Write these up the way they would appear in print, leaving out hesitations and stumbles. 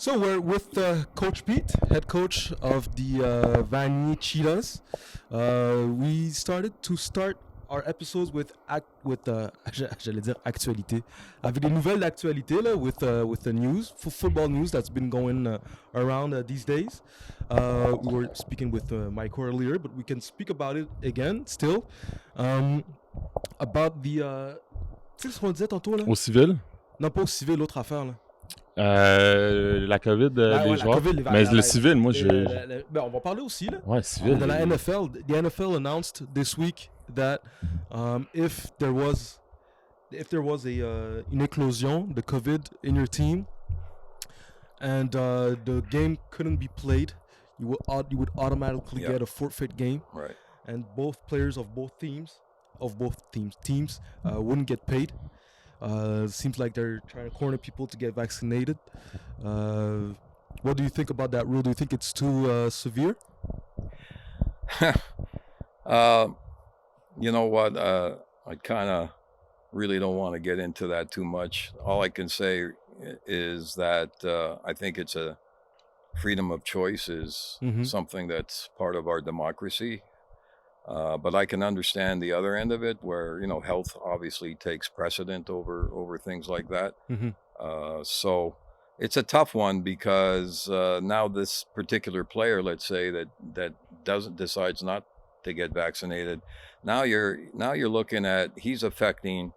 So we're with Coach Pete, head coach of the Vanier Cheetahs. We started our episodes with j'allais dire actualité, avec des nouvelles d'actualité là, with the news, football news that's been going around these days. We were speaking with Mike earlier, but we can speak about it again still. About the, tu sais ce qu'on disait tantôt là? Au civil? Non, pas au civil, l'autre affaire là. La COVID des joueurs. COVID, mais le civil, moi, on va parler aussi, là. Ouais, civil. De la NFL. The NFL announced this week that if there was une éclosion, the COVID in your team, and the game couldn't be played, you would automatically get a forfeit game. Right. And both players of both teams wouldn't get paid. Seems like they're trying to corner people to get vaccinated. What do you think about that rule? Do you think it's too severe? You know what? I kind of really don't want to get into that too much. All I can say is that I think it's a freedom of choice is something that's part of our democracy. But I can understand the other end of it where, you know, health obviously takes precedent over things like that. So it's a tough one because now this particular player, let's say that decides not to get vaccinated. Now you're looking at, he's affecting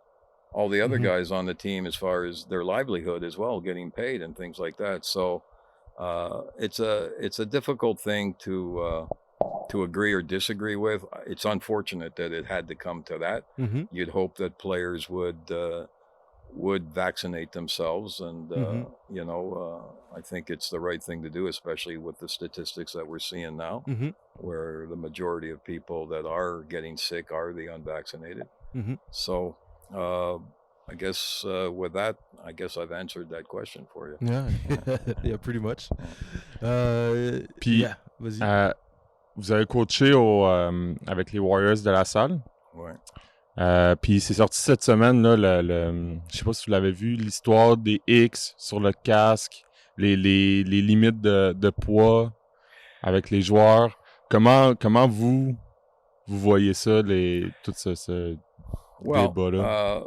all the other guys on the team as far as their livelihood as well, getting paid and things like that. So it's a difficult thing to agree or disagree with. It's unfortunate that it had to come to that. You'd hope that players would vaccinate themselves, and you know, I think it's the right thing to do, especially with the statistics that we're seeing now, where the majority of people that are getting sick are the unvaccinated. So I guess with that, I guess I've answered that question for you. Yeah, yeah, pretty much. Puis, yeah, vas-y. Vous avez coaché avec les Warriors de la salle. Ouais. Puis c'est sorti cette semaine, là, je sais pas si vous l'avez vu, l'histoire des X sur le casque, les limites de poids avec les joueurs. Comment vous voyez ça, tout ce débat-là?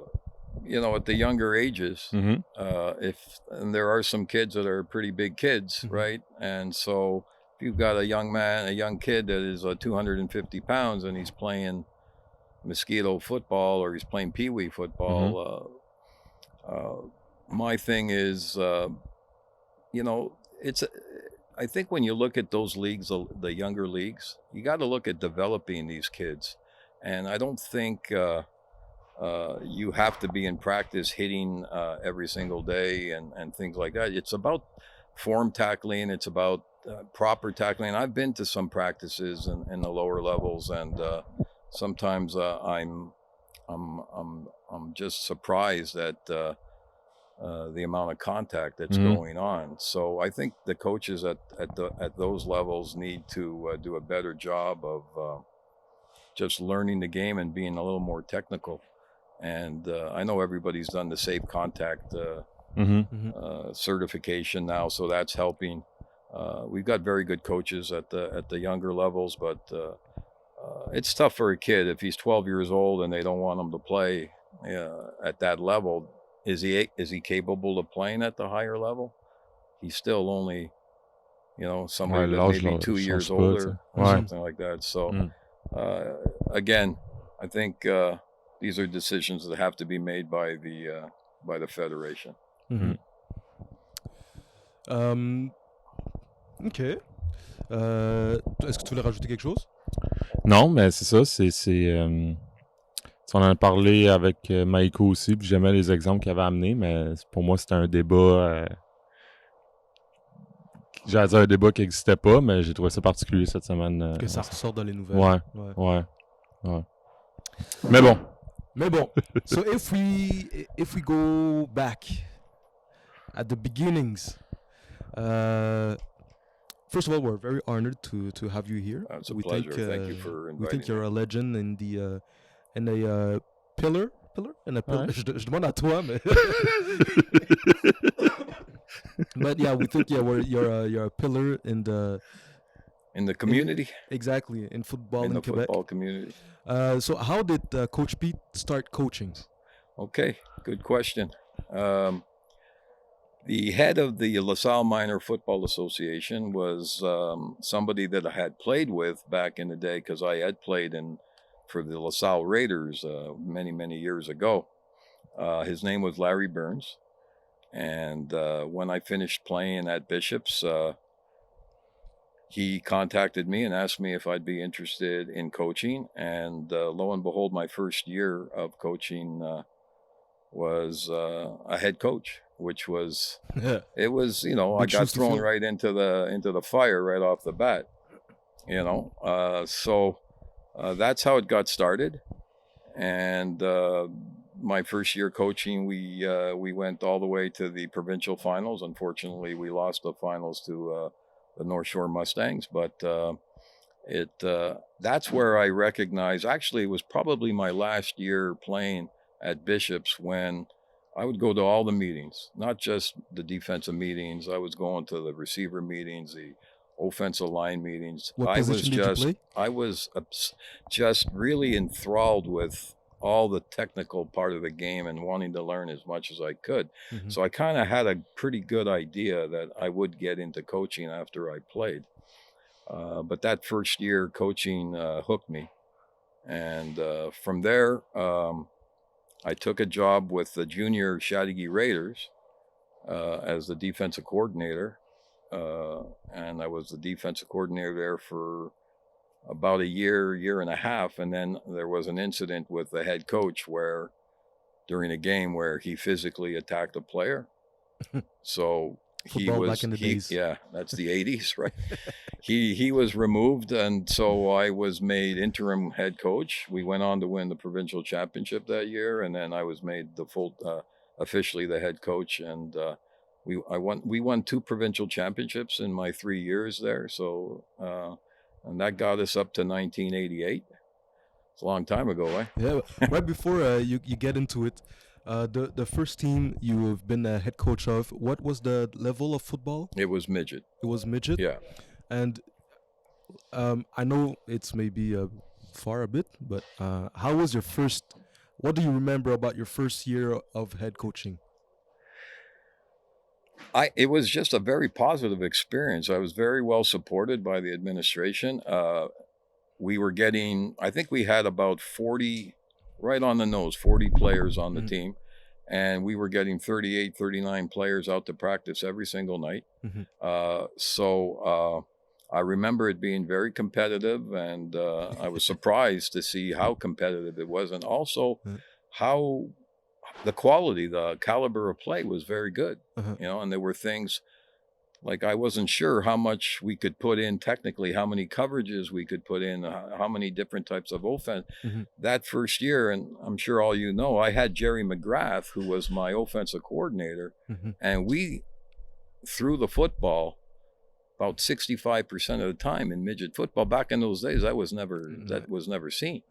You know, at the younger ages, and there are some kids that are pretty big kids, right? And so if you've got a young kid that is 250 pounds and he's playing mosquito football or he's playing pee-wee football, my thing is, you know, I think when you look at those leagues, the younger leagues, you got to look at developing these kids. And I don't think you have to be in practice hitting every single day and things like that. It's about form tackling. It's about proper tackling. I've been to some practices in the lower levels, and sometimes I'm just surprised at the amount of contact that's going on. So I think the coaches at those levels need to do a better job of just learning the game and being a little more technical. And I know everybody's done the safe contact certification now, so that's helping. We've got very good coaches at the younger levels, but it's tough for a kid if he's 12 years old and they don't want him to play at that level. Is he capable of playing at the higher level? He's still only, you know, somebody that maybe 2 years older or something like that. So again, I think these are decisions that have to be made by the federation. OK. Est-ce que tu voulais rajouter quelque chose? Non, mais c'est ça. On en a parlé avec Maïko aussi, puis j'aimais les exemples qu'il avait amenés, mais pour moi, c'était un débat... j'allais dire un débat qui n'existait pas, mais j'ai trouvé ça particulier cette semaine. Que ça ressort dans les nouvelles. Ouais. Mais bon. So if we go back at the beginnings, first of all, we're very honored to have you here. It's a pleasure. Thank you for inviting me. We think you're a legend in a pillar. Je demande à toi, mais But yeah, we think you're a pillar in the community. Exactly, in football in the Quebec. Football community. So how did Coach Pete start coaching? Okay, good question. The head of the LaSalle Minor Football Association was somebody that I had played with back in the day, because I had played for the LaSalle Raiders many, many years ago. His name was Larry Burns. And when I finished playing at Bishop's, he contacted me and asked me if I'd be interested in coaching. And lo and behold, my first year of coaching was a head coach, which was, it was, I got thrown right into the fire right off the bat, so that's how it got started. And my first year coaching, we went all the way to the provincial finals. Unfortunately, we lost the finals to the North Shore Mustangs, but that's where I recognized, actually, it was probably my last year playing at Bishop's when I would go to all the meetings, not just the defensive meetings. I was going to the receiver meetings, the offensive line meetings. What position did you play? I was just really enthralled with all the technical part of the game and wanting to learn as much as I could. Mm-hmm. So I kind of had a pretty good idea that I would get into coaching after I played. But that first year coaching hooked me. And from there, I took a job with the junior Chateauguay Raiders as the defensive coordinator. And I was the defensive coordinator there for about a year and a half. And then there was an incident with the head coach during a game where he physically attacked a player. So back in the days. Yeah, that's the 80s, right? He was removed, and so I was made interim head coach. We went on to win the provincial championship that year, and then I was made the full, officially the head coach. And we won 2 provincial championships in my 3 years there. So, and that got us up to 1988. It's a long time ago, eh? Yeah. Right before you get into it, the first team you've been a head coach of, what was the level of football? It was midget. It was midget? Yeah. And I know it's maybe far a bit, but how was your what do you remember about your first year of head coaching? It was just a very positive experience. I was very well supported by the administration. We were getting, I think we had about 40, right on the nose, 40 players on the team. And we were getting 38, 39 players out to practice every single night. So I remember it being very competitive, and I was surprised to see how competitive it was, and also how the quality, the caliber of play was very good. And there were things like I wasn't sure how much we could put in technically, how many coverages we could put in, how many different types of offense. That first year, and I'm sure all you know, I had Jerry McGrath, who was my offensive coordinator, and we threw the football about 65% of the time in midget football. Back in those days, that was never seen.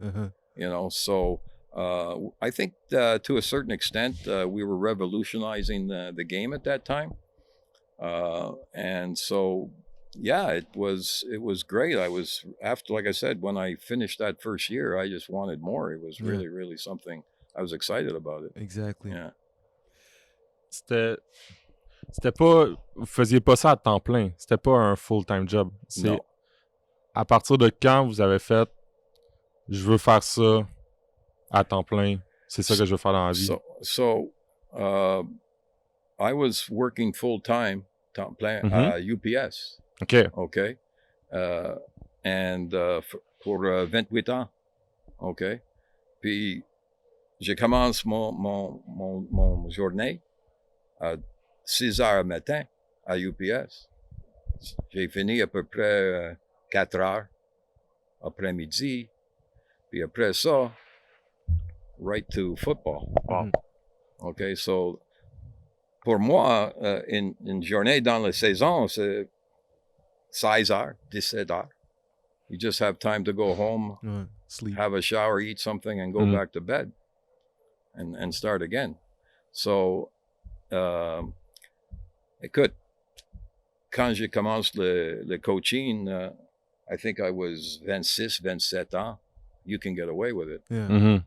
So I think to a certain extent, we were revolutionizing the game at that time. And so, yeah, it was great. I was, after, like I said, when I finished that first year, I just wanted more. It was really, really something. I was excited about it. Exactly. Yeah. C'était pas, vous faisiez pas ça à temps plein. C'était pas un full-time job. C'est à partir de quand vous avez fait, je veux faire ça à temps plein. C'est ça que je veux faire dans la vie. So I was working full-time, temps plein, UPS. OK. And pour 28 ans. OK. Puis, j'ai commencé mon journée à 6 heures du matin à UPS. J'ai fini à peu près 4 heures après-midi. Puis après ça, right to football. OK, so pour moi, une journée dans la saison, c'est 16 heures, 17 heures. You just have time to go home, sleep, have a shower, eat something, and go back to bed and start again. So Écoute, quand j'ai commencé le coaching, I think I was 26, 27 ans. You can get away with it. Yeah. Mhm.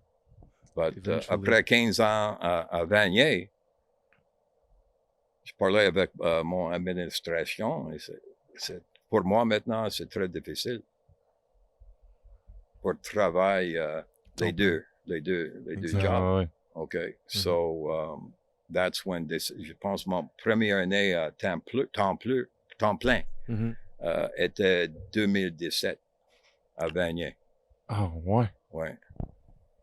But Eventually. après 15 ans à Vanier, je parlais avec mon administration et pour moi maintenant, c'est très difficile. Pour travailler les deux Exact. jobs. Ah ouais. Okay, so that's when je pense mon première année à temps plein Mhm. était 2017 à Vanier. Ah ouais. Ouais,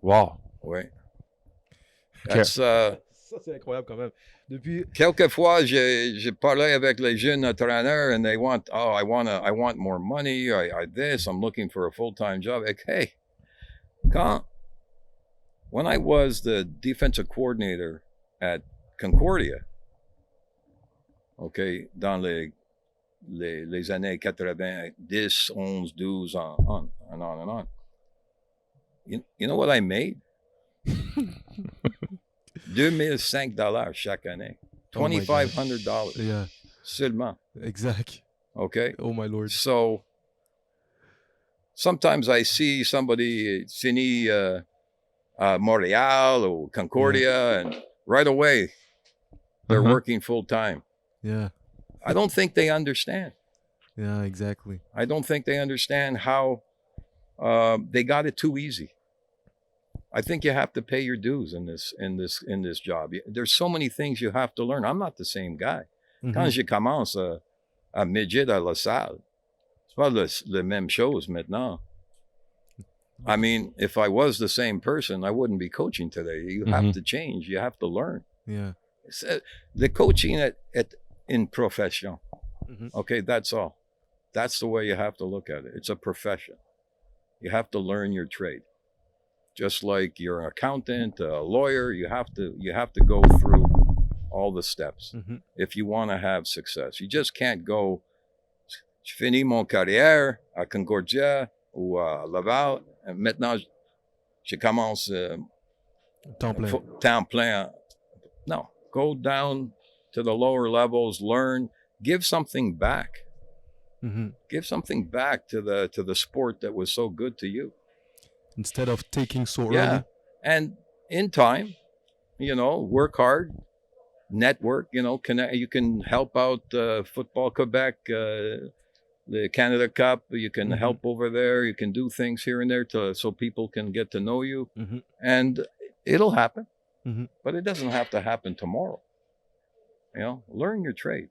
Wow. ouais. Ok. That's, Ça, c'est incroyable quand même. Depuis... quelquefois, j'ai parlé avec les jeunes entraîneurs and they want, I want more money, I'm looking for a full-time job. Like, hey, when I was the defensive coordinator at Concordia, okay, dans les années 90, 10, 11, 12, on and on. You know what I made? $2,500 chaque année. $2,500 Yeah, seulement. exact. Okay? Oh my lord. So sometimes I see somebody fini Montreal or Concordia and right away they're working full time. Yeah, I don't think they understand. yeah, exactly. I don't think they understand how they got it too easy. I think you have to pay your dues in this job. There's so many things you have to learn. I'm not the same guy. Quand je commence à midget à la salle, c'est pas la même chose maintenant. I mean, if I was the same person, I wouldn't be coaching today. You have to change. You have to learn. Yeah. The coaching in profession. Mhm. Okay, that's all. That's the way you have to look at it. It's a profession. You have to learn your trade. Just like you're an accountant, a lawyer, you have to go through all the steps if you want to have success. You just can't go, je finis mon carrière à Concordia ou à Laval, et maintenant je commence temps plein. No, go down to the lower levels, learn, give something back. Give something back to the sport that was so good to you. Instead of taking so Yeah, early. and in time, work hard, network, connect. You can help out Football Quebec, the Canada Cup. You can help over there. You can do things here and there so people can get to know you, and it'll happen. But it doesn't have to happen tomorrow. Learn your trade.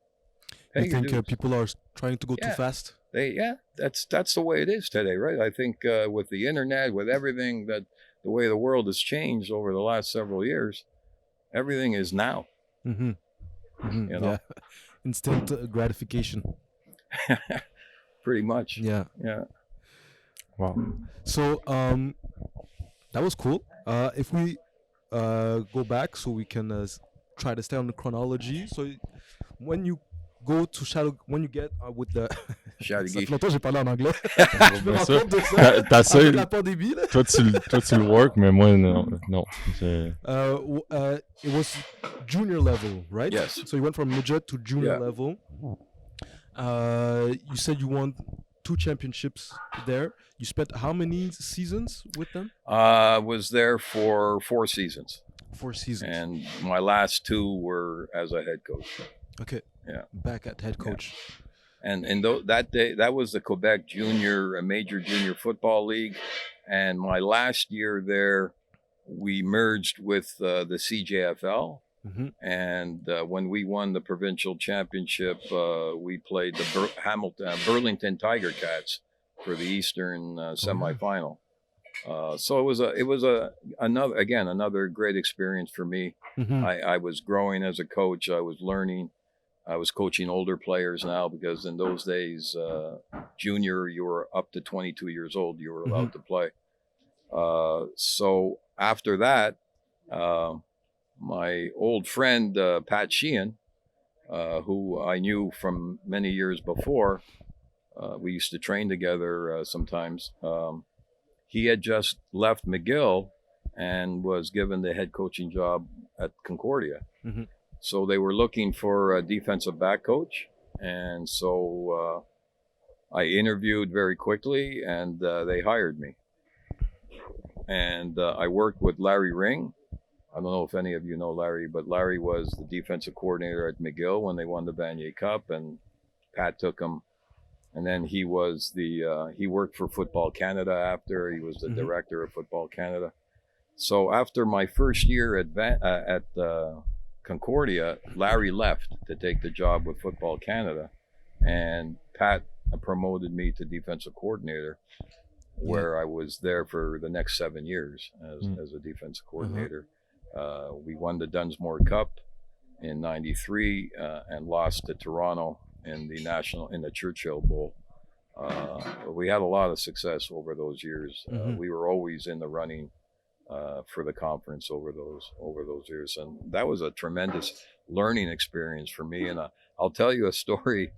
Pay I your think dues. people are trying to go too fast. That's the way it is today, right? I think with the internet, with everything, that the way the world has changed over the last several years, everything is now. Yeah. Instant gratification. Pretty much. Yeah. Wow. So that was cool. If we go back, so we can try to stay on the chronology. So when you go to when you get with the... Ça fait longtemps que j'ai parlé en anglais. Je me rends compte de ça. Avec la pandémie, là. Toi, tu le work, mais moi, non. It was junior level, right? Yes. So you went from midget to junior level. You said you won 2 championships there. You spent how many seasons with them? I was there for 4 seasons. 4 seasons. And my last 2 were as a head coach. Okay. Yeah. Back at head coach. Yeah. And that day, that was the Quebec Major Junior Football League. And my last year there, we merged with the CJFL. And when we won the provincial championship, we played the Burlington Tiger Cats for the Eastern semifinal. So it was another great experience for me. I was growing as a coach. I was learning. I was coaching older players now, because in those days, junior, you were up to 22 years old. You were allowed to play. So after that, my old friend, Pat Chien, who I knew from many years before, we used to train together sometimes. He had just left McGill and was given the head coaching job at Concordia. So they were looking for a defensive back coach. And so I interviewed very quickly, and they hired me. And I worked with Larry Ring. I don't know if any of you know Larry, but Larry was the defensive coordinator at McGill when they won the Vanier Cup, and Pat took him. And then he was he worked for Football Canada after. He was the director of Football Canada. So after my first year at Concordia, Larry left to take the job with Football Canada, and Pat promoted me to defensive coordinator, where I was there for the next 7 years as a defensive coordinator. We won the Dunsmore Cup in '93 and lost to Toronto in the Churchill Bowl. We had a lot of success over those years. We were always in the running for the conference over those years, and that was a tremendous learning experience for me. And I'll tell you a story,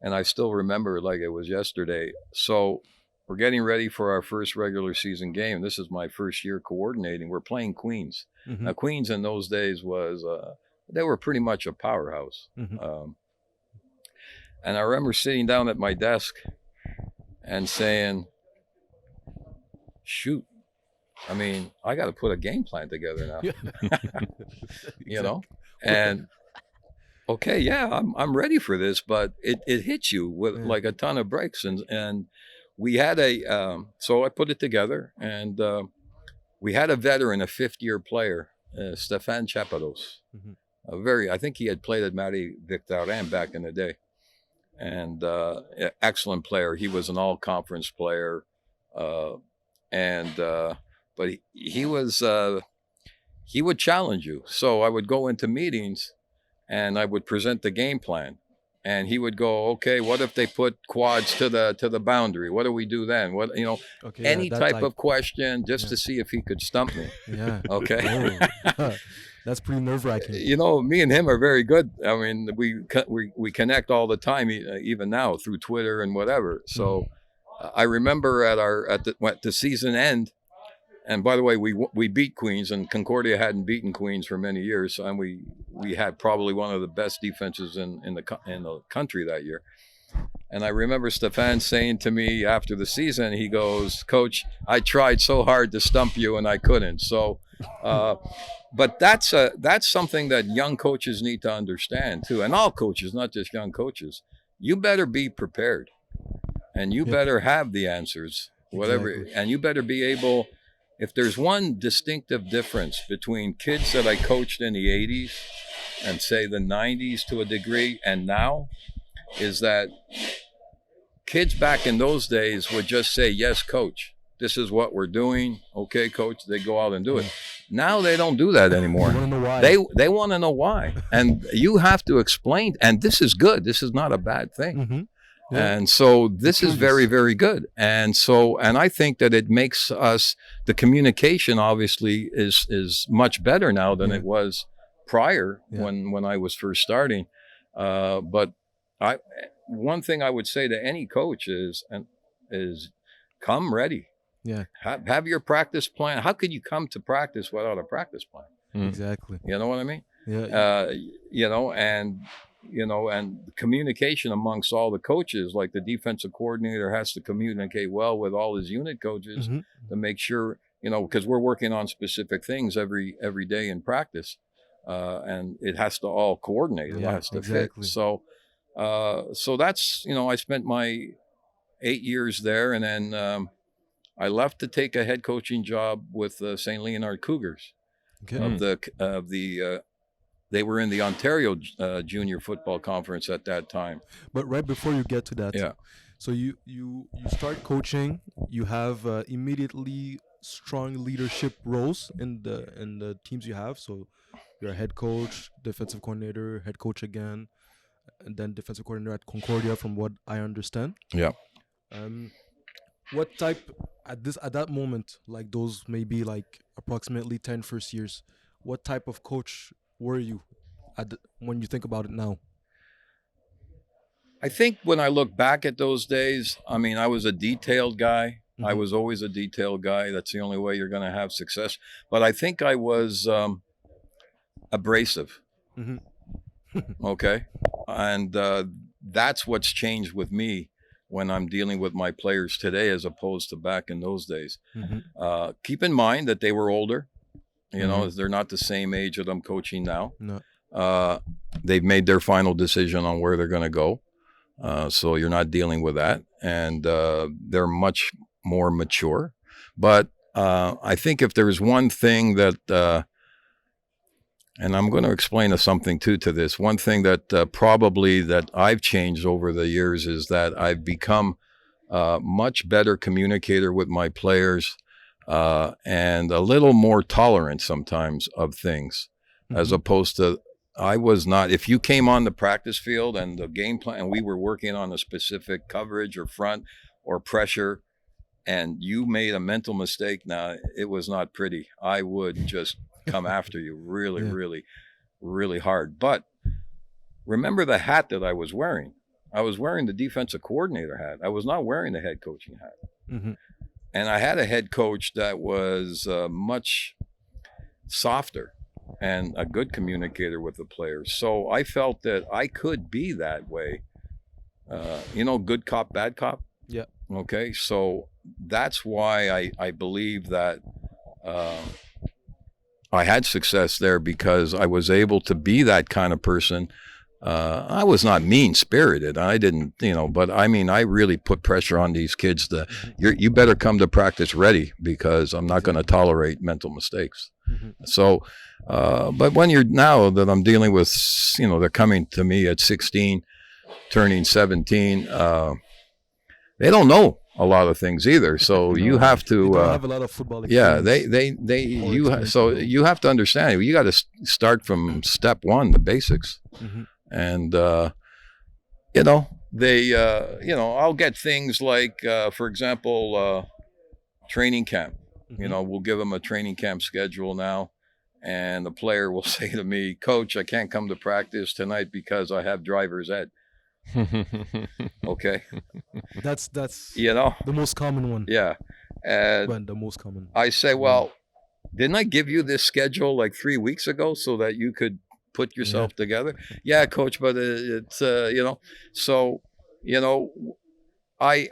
and I still remember it like it was yesterday. So we're getting ready for our first regular season game. This is my first year coordinating. We're playing Queens. Now, Queens in those days they were pretty much a powerhouse. And I remember sitting down at my desk and saying, shoot, I mean, I got to put a game plan together now. You know? And okay, yeah, I'm ready for this, but it hits you with like a ton of breaks. And we had so I put it together, and we had a veteran, a fifth-year player, Stéphane Chapados. I think he had played at Marie Victorin back in the day. And excellent player. He was an all-conference player. But he would challenge you. So I would go into meetings and I would present the game plan, and he would go, okay, what if they put quads to the boundary? What do we do then? Any type of question just to see if he could stump me. Yeah. Okay. That's pretty nerve-wracking. You know, me and him are very good. I mean, we connect all the time, even now through Twitter and whatever. So I remember at the season end, and by the way, we beat Queens, and Concordia hadn't beaten Queens for many years, and we had probably one of the best defenses in the country that year. And I remember Stéphane saying to me after the season, he goes, "Coach, I tried so hard to stump you and I couldn't." So, but that's something that young coaches need to understand too, and all coaches, not just young coaches. You better be prepared, and you better have the answers, whatever, and you better be able. If there's one distinctive difference between kids that I coached in the 80s and say the 90s to a degree and now, is that kids back in those days would just say, yes, coach, this is what we're doing. Okay, coach, they go out and do it. Now they don't do that anymore. They want to know why. They want to know why. And you have to explain, and this is good. This is not a bad thing. Yeah. And so this is very, very good. And I think that it makes us, the communication obviously is much better now than it was prior when I was first starting. But one thing I would say to any coach is come ready. Yeah. Have your practice plan. How could you come to practice without a practice plan? Exactly. You know what I mean? Yeah. And communication amongst all the coaches, like the defensive coordinator has to communicate well with all his unit coaches to make sure, because we're working on specific things every day in practice, and it has to all coordinate. It has to fit. So that's, I spent my 8 years there, and then I left to take a head coaching job with St. Leonard Cougars. They were in the Ontario Junior Football Conference at that time. But right before you get to that, so you start coaching. You have immediately strong leadership roles in the teams you have. So you're a head coach, defensive coordinator, head coach again, and then defensive coordinator at Concordia, from what I understand. Yeah. What type at that moment, like those maybe like approximately 10 first years, what type of coach were you when you think about it now? I think when I look back at those days, I mean, I was a detailed guy. I was always a detailed guy. That's the only way you're going to have success. But I think I was abrasive. Okay, and that's what's changed with me when I'm dealing with my players today as opposed to back in those days. Keep in mind that they were older. You know, they're not the same age that I'm coaching now. No. They've made their final decision on where they're going to go. So you're not dealing with that. And they're much more mature. But I think if there's one thing that, and I'm going to explain something too to this, one thing that probably that I've changed over the years is that I've become a much better communicator with my players and a little more tolerant sometimes of things, as opposed to I was not. If you came on the practice field and the game plan, and we were working on a specific coverage or front or pressure, and you made a mental mistake, now it was not pretty. I would just come after you really, really hard. But remember the hat that I was wearing. I was wearing the defensive coordinator hat. I was not wearing the head coaching hat. And I had a head coach that was much softer and a good communicator with the players. So I felt that I could be that way. You know, good cop, bad cop. Yeah. Okay. So that's why I believe that I had success there, because I was able to be that kind of person. I was not mean-spirited. I didn't, you know, but I mean, I really put pressure on these kids to, you better come to practice ready, because I'm not going to tolerate mental mistakes. So, but when you're now that I'm dealing with, you know, they're coming to me at 16, turning 17, they don't know a lot of things either. So you have to, they don't have a lot of football experience. So you have to understand, you got to start from step one, the basics. And, you know, they, you know, I'll get things like, for example, training camp. You know, we'll give them a training camp schedule now, and the player will say to me, "Coach, I can't come to practice tonight because I have driver's ed." Okay. That's you know, the most common one. Yeah. And Well, the most common. I say, well, didn't I give you this schedule like 3 weeks ago so that you could put yourself together? Yeah, coach, but it's you know, so you know, I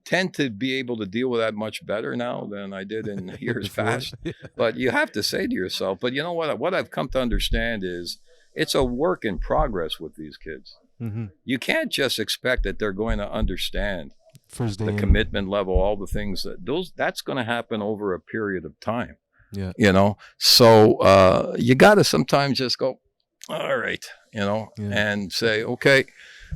tend to be able to deal with that much better now than I did in years past. But you have to say to yourself, but you know what I've come to understand is it's a work in progress with these kids. You can't just expect that they're going to understand First day the commitment level, all the things that's going to happen over a period of time. Yeah. You know, so you got to sometimes just go, all right, you know, and say, okay,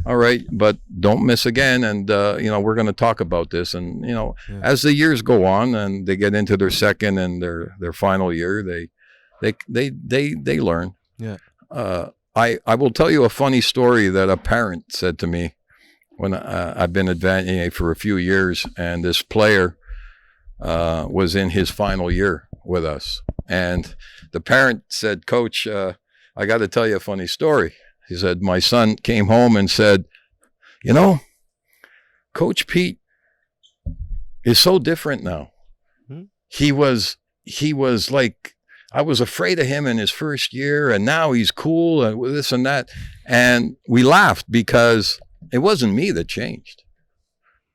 all right, but don't miss again. And, you know, we're going to talk about this. And, you know, as the years go on and they get into their second and their final year, they learn. Yeah. I will tell you a funny story that a parent said to me when I've been at Vanier for a few years, and this player was in his final year with us. And the parent said, "Coach, I got to tell you a funny story." He said, "My son came home and said, you know, Coach Pete is so different now. He was like, I was afraid of him in his first year, and now he's cool and this and that." And we laughed because it wasn't me that changed.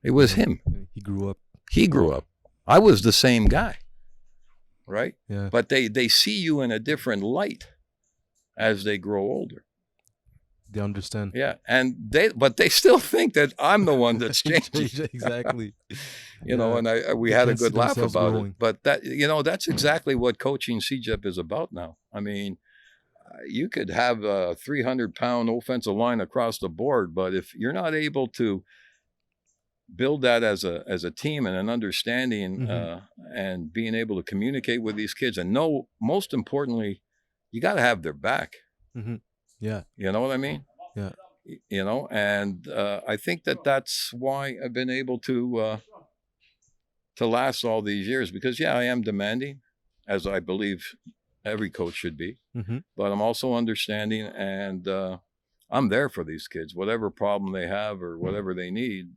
It was him. He grew up. He grew up. I was the same guy, right? Yeah. But they see you in a different light as they grow older. They understand. Yeah, and they still think that I'm the one that's changing. Exactly. You know, and we had a good laugh about it. But that, you know, that's exactly what coaching CÉGEP is about now. I mean, you could have a 300-pound offensive line across the board, but if you're not able to build that as a team and an understanding and being able to communicate with these kids and know, most importantly, you got to have their back. Yeah. You know what I mean? Yeah. You know, and I think that's why I've been able to last all these years, because, yeah, I am demanding, as I believe every coach should be, but I'm also understanding, and I'm there for these kids. Whatever problem they have or whatever they need,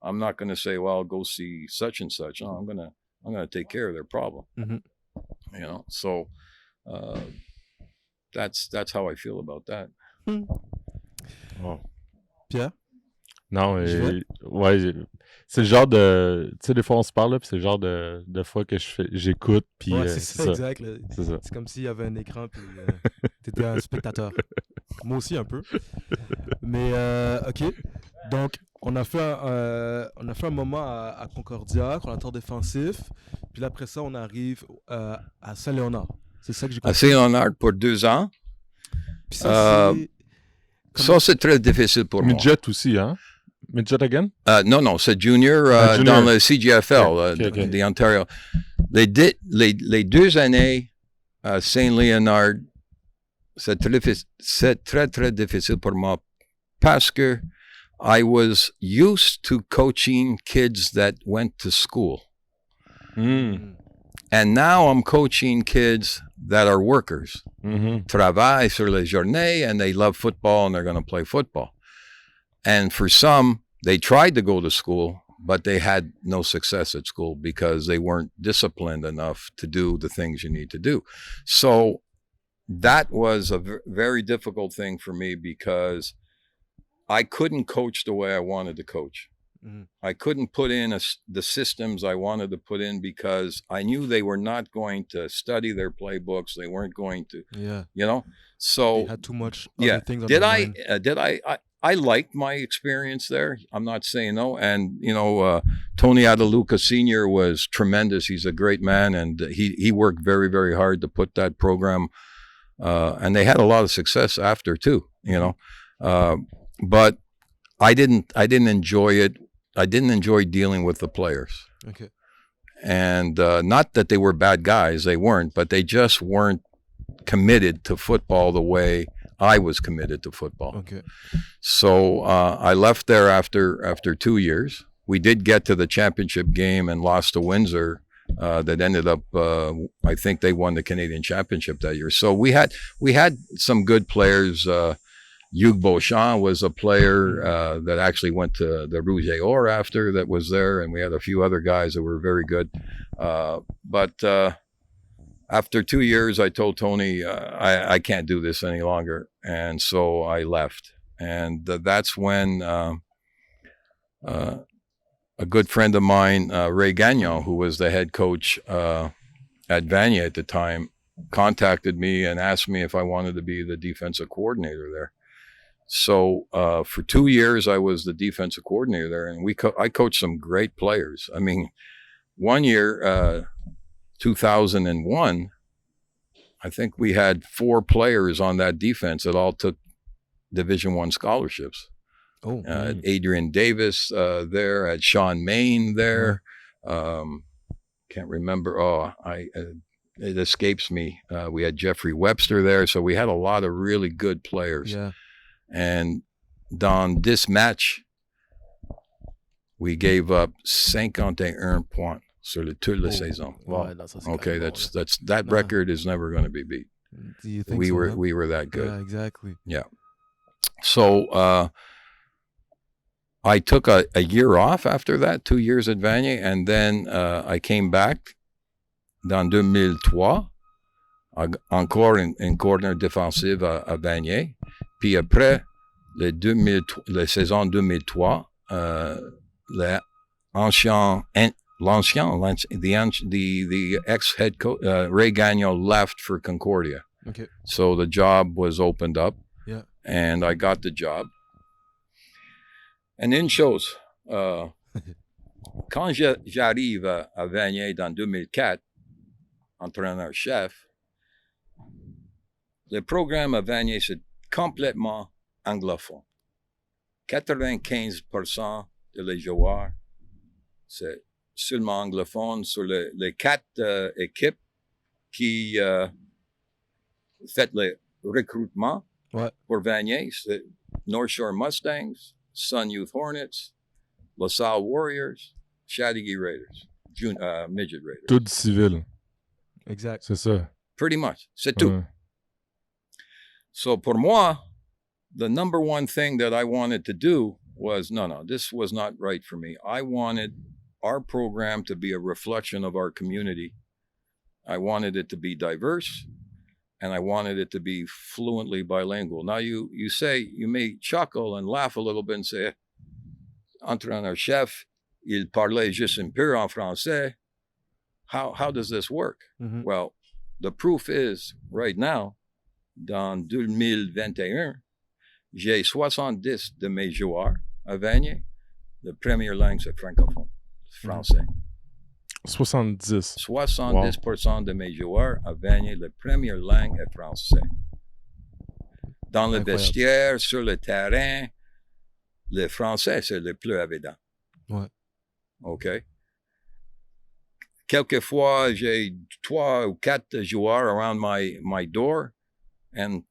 I'm not going to say, well, go see such and such. No, I'm going to take care of their problem. You know, so that's how I feel about that. Wow. Pierre? Non, Je ouais, c'est le genre de... Tu sais, des fois, on se parle, là, puis c'est le genre de fois que j'écoute, puis Ouais, c'est ça, exact. Là. C'est ça. C'est comme s'il y avait un écran, puis t'étais un spectateur. Moi aussi, un peu. Mais, OK. Donc, on a fait un moment à Concordia, coordinateur défensif. Puis là, après ça, on arrive à Saint-Léonard. C'est ça que j'ai compris. À Saint-Léonard pour 2 ans. Puis ça, Ça, c'est très difficile pour moi. Midget aussi, hein? Midget again? Non, c'est junior, junior. dans le CGFL, Okay. de Ontario. Les 2 années à Saint-Léonard, c'est très, très difficile pour moi parce que I was used to coaching kids that went to school. And now I'm coaching kids that are workers. Travaillent sur les journées and they love football and they're going to play football. And for some, they tried to go to school, but they had no success at school because they weren't disciplined enough to do the things you need to do. So that was a very difficult thing for me because I couldn't coach the way I wanted to coach. I couldn't put in the systems I wanted to put in because I knew they were not going to study their playbooks. They weren't going to, you know. So they had too much other things on I liked my experience there. I'm not saying no. And you know, Tony Adaluca Sr. was tremendous. He's a great man, and he worked very, very hard to put that program. And they had a lot of success after too. You know, but I didn't enjoy it. I didn't enjoy dealing with the players. Okay. And not that they were bad guys, they weren't, but they just weren't committed to football the way I was committed to football. Okay. So I left there after 2 years. We did get to the championship game and lost to Windsor. That ended up, I think they won the Canadian Championship that year. So we had some good players. Hugues Beauchamp was a player that actually went to the Rouge et Or after that was there, and we had a few other guys that were very good. But after 2 years, I told Tony, I can't do this any longer, and so I left. And that's when a good friend of mine, Ray Gagnon, who was the head coach at Vanier at the time, contacted me and asked me if I wanted to be the defensive coordinator there. So for 2 years, I was the defensive coordinator there, and I coached some great players. I mean, one year, 2001, I think we had 4 players on that defense that all took Division I scholarships. Oh, Adrian Davis there, had Sean Main there. Can't remember. It escapes me. We had Jeffrey Webster there, so we had a lot of really good players. Yeah. And dans this match, we gave up 51 points sur toute la saison. Wow. Okay, that record is never going to be beat. Do you think we so, we were that good. Yeah, exactly. Yeah. So I took a year off after that, 2 years at Vanier, and then I came back dans 2003, encore une corner défensive à Vanier. Puis après, la saison 2003, the ex-head coach, Ray Gagnon left for Concordia. Okay. So the job was opened up. Yeah. And I got the job. And une chose, quand j'arrive à Vanier dans 2004, entraîneur-chef, le programme à Vanier, c'est complètement anglophone. 95% de les joueurs, c'est seulement anglophone. Sur les 4 équipes qui fait le recrutement pour Vanier, c'est North Shore Mustangs, Sun Youth Hornets, LaSalle Warriors, Chateauguay Raiders, Midget Raiders. Tout civil. Exact. C'est ça. Pretty much. C'est tout. So pour moi, the number one thing that I wanted to do was, no, this was not right for me. I wanted our program to be a reflection of our community. I wanted it to be diverse. and I wanted it to be fluently bilingual. Now you may chuckle and laugh a little bit and say, entraîneur-chef, il parlait juste un peu en français. How does this work? Mm-hmm. Well, the proof is right now, dans 2021, j'ai 70 de mes joueurs à Vanier. La première langue, c'est francophone, français. 70. 70% de mes joueurs à Vanier, la première langue est français. Dans le vestiaire, sur le terrain, le français, c'est le plus évident. Ouais. OK? Quelquefois, j'ai 3 ou 4 joueurs around my door, and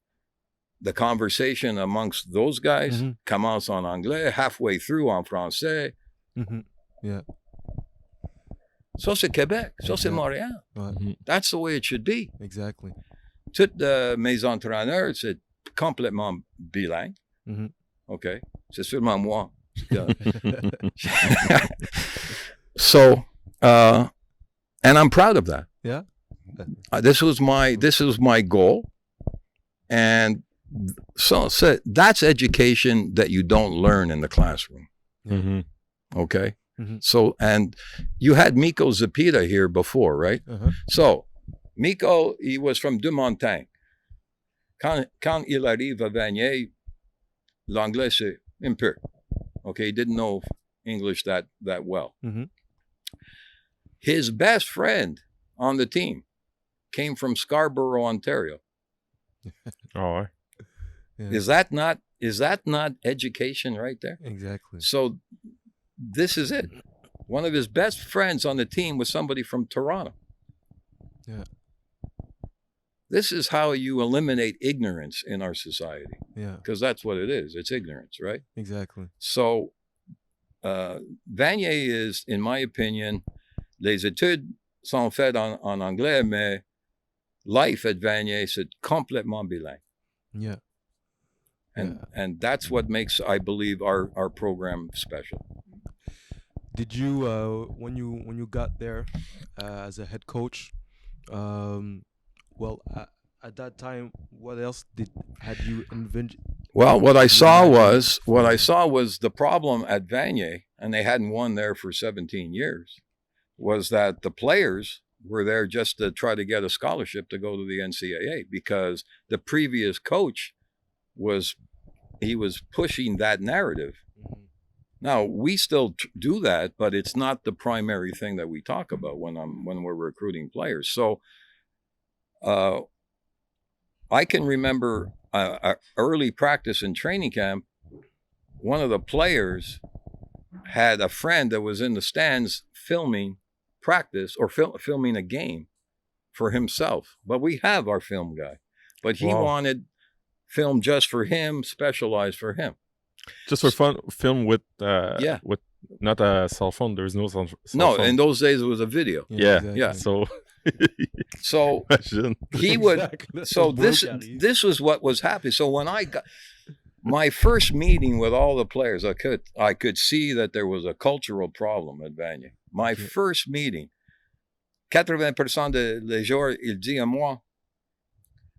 the conversation amongst those guys commence en anglais, halfway through en français. Mm-hmm. Yeah. Ça, c'est Québec. Ça, c'est Montréal. Ouais. That's the way it should be. Exactly. Tous mes entraîneurs, c'est complètement bilingue. Mm-hmm. OK? C'est seulement moi. So, and I'm proud of that. Yeah. This was my goal. And so that's education that you don't learn in the classroom. Mm-hmm. Okay? Mm-hmm. So, and you had Miko Zapita here before, right? Uh-huh. So, Miko, he was from Deux-Montagnes. Quand il arrive à Vanier, l'anglais, c'est un peu. Okay, he didn't know English that well. Mm-hmm. His best friend on the team came from Scarborough, Ontario. Oh, yeah. Is that not education right there? Exactly. So this is it. One of his best friends on the team was somebody from Toronto. Yeah. This is how you eliminate ignorance in our society. Yeah. Because that's what it is. It's ignorance, right? Exactly. So Vanier is, in my opinion, les études sont faites en anglais, mais life at Vanier, c'est complètement bilingue. Yeah. And that's what makes, I believe, our program special. Did you when you got there as a head coach? Well, at that time, what else had you envisioned? Well, what I saw was the problem at Vanier, and they hadn't won there for 17 years, was that the players were there just to try to get a scholarship to go to the NCAA, because the previous coach was pushing that narrative. Mm-hmm. Now, we still do that, but it's not the primary thing that we talk about when we're recruiting players. So I can remember early practice in training camp, one of the players had a friend that was in the stands filming practice or filming a game for himself. But we have our film guy. But he wanted film just for him, specialized for him. Just for fun, film with with not a cell phone. There's no cell phone. No, in those days it was a video. Yeah, exactly. Yeah. So he would. Exactly. So this was what was happening. So when I got my first meeting with all the players, I could see that there was a cultural problem at Vanier. My first meeting, 80% des joueurs, il dit à moi,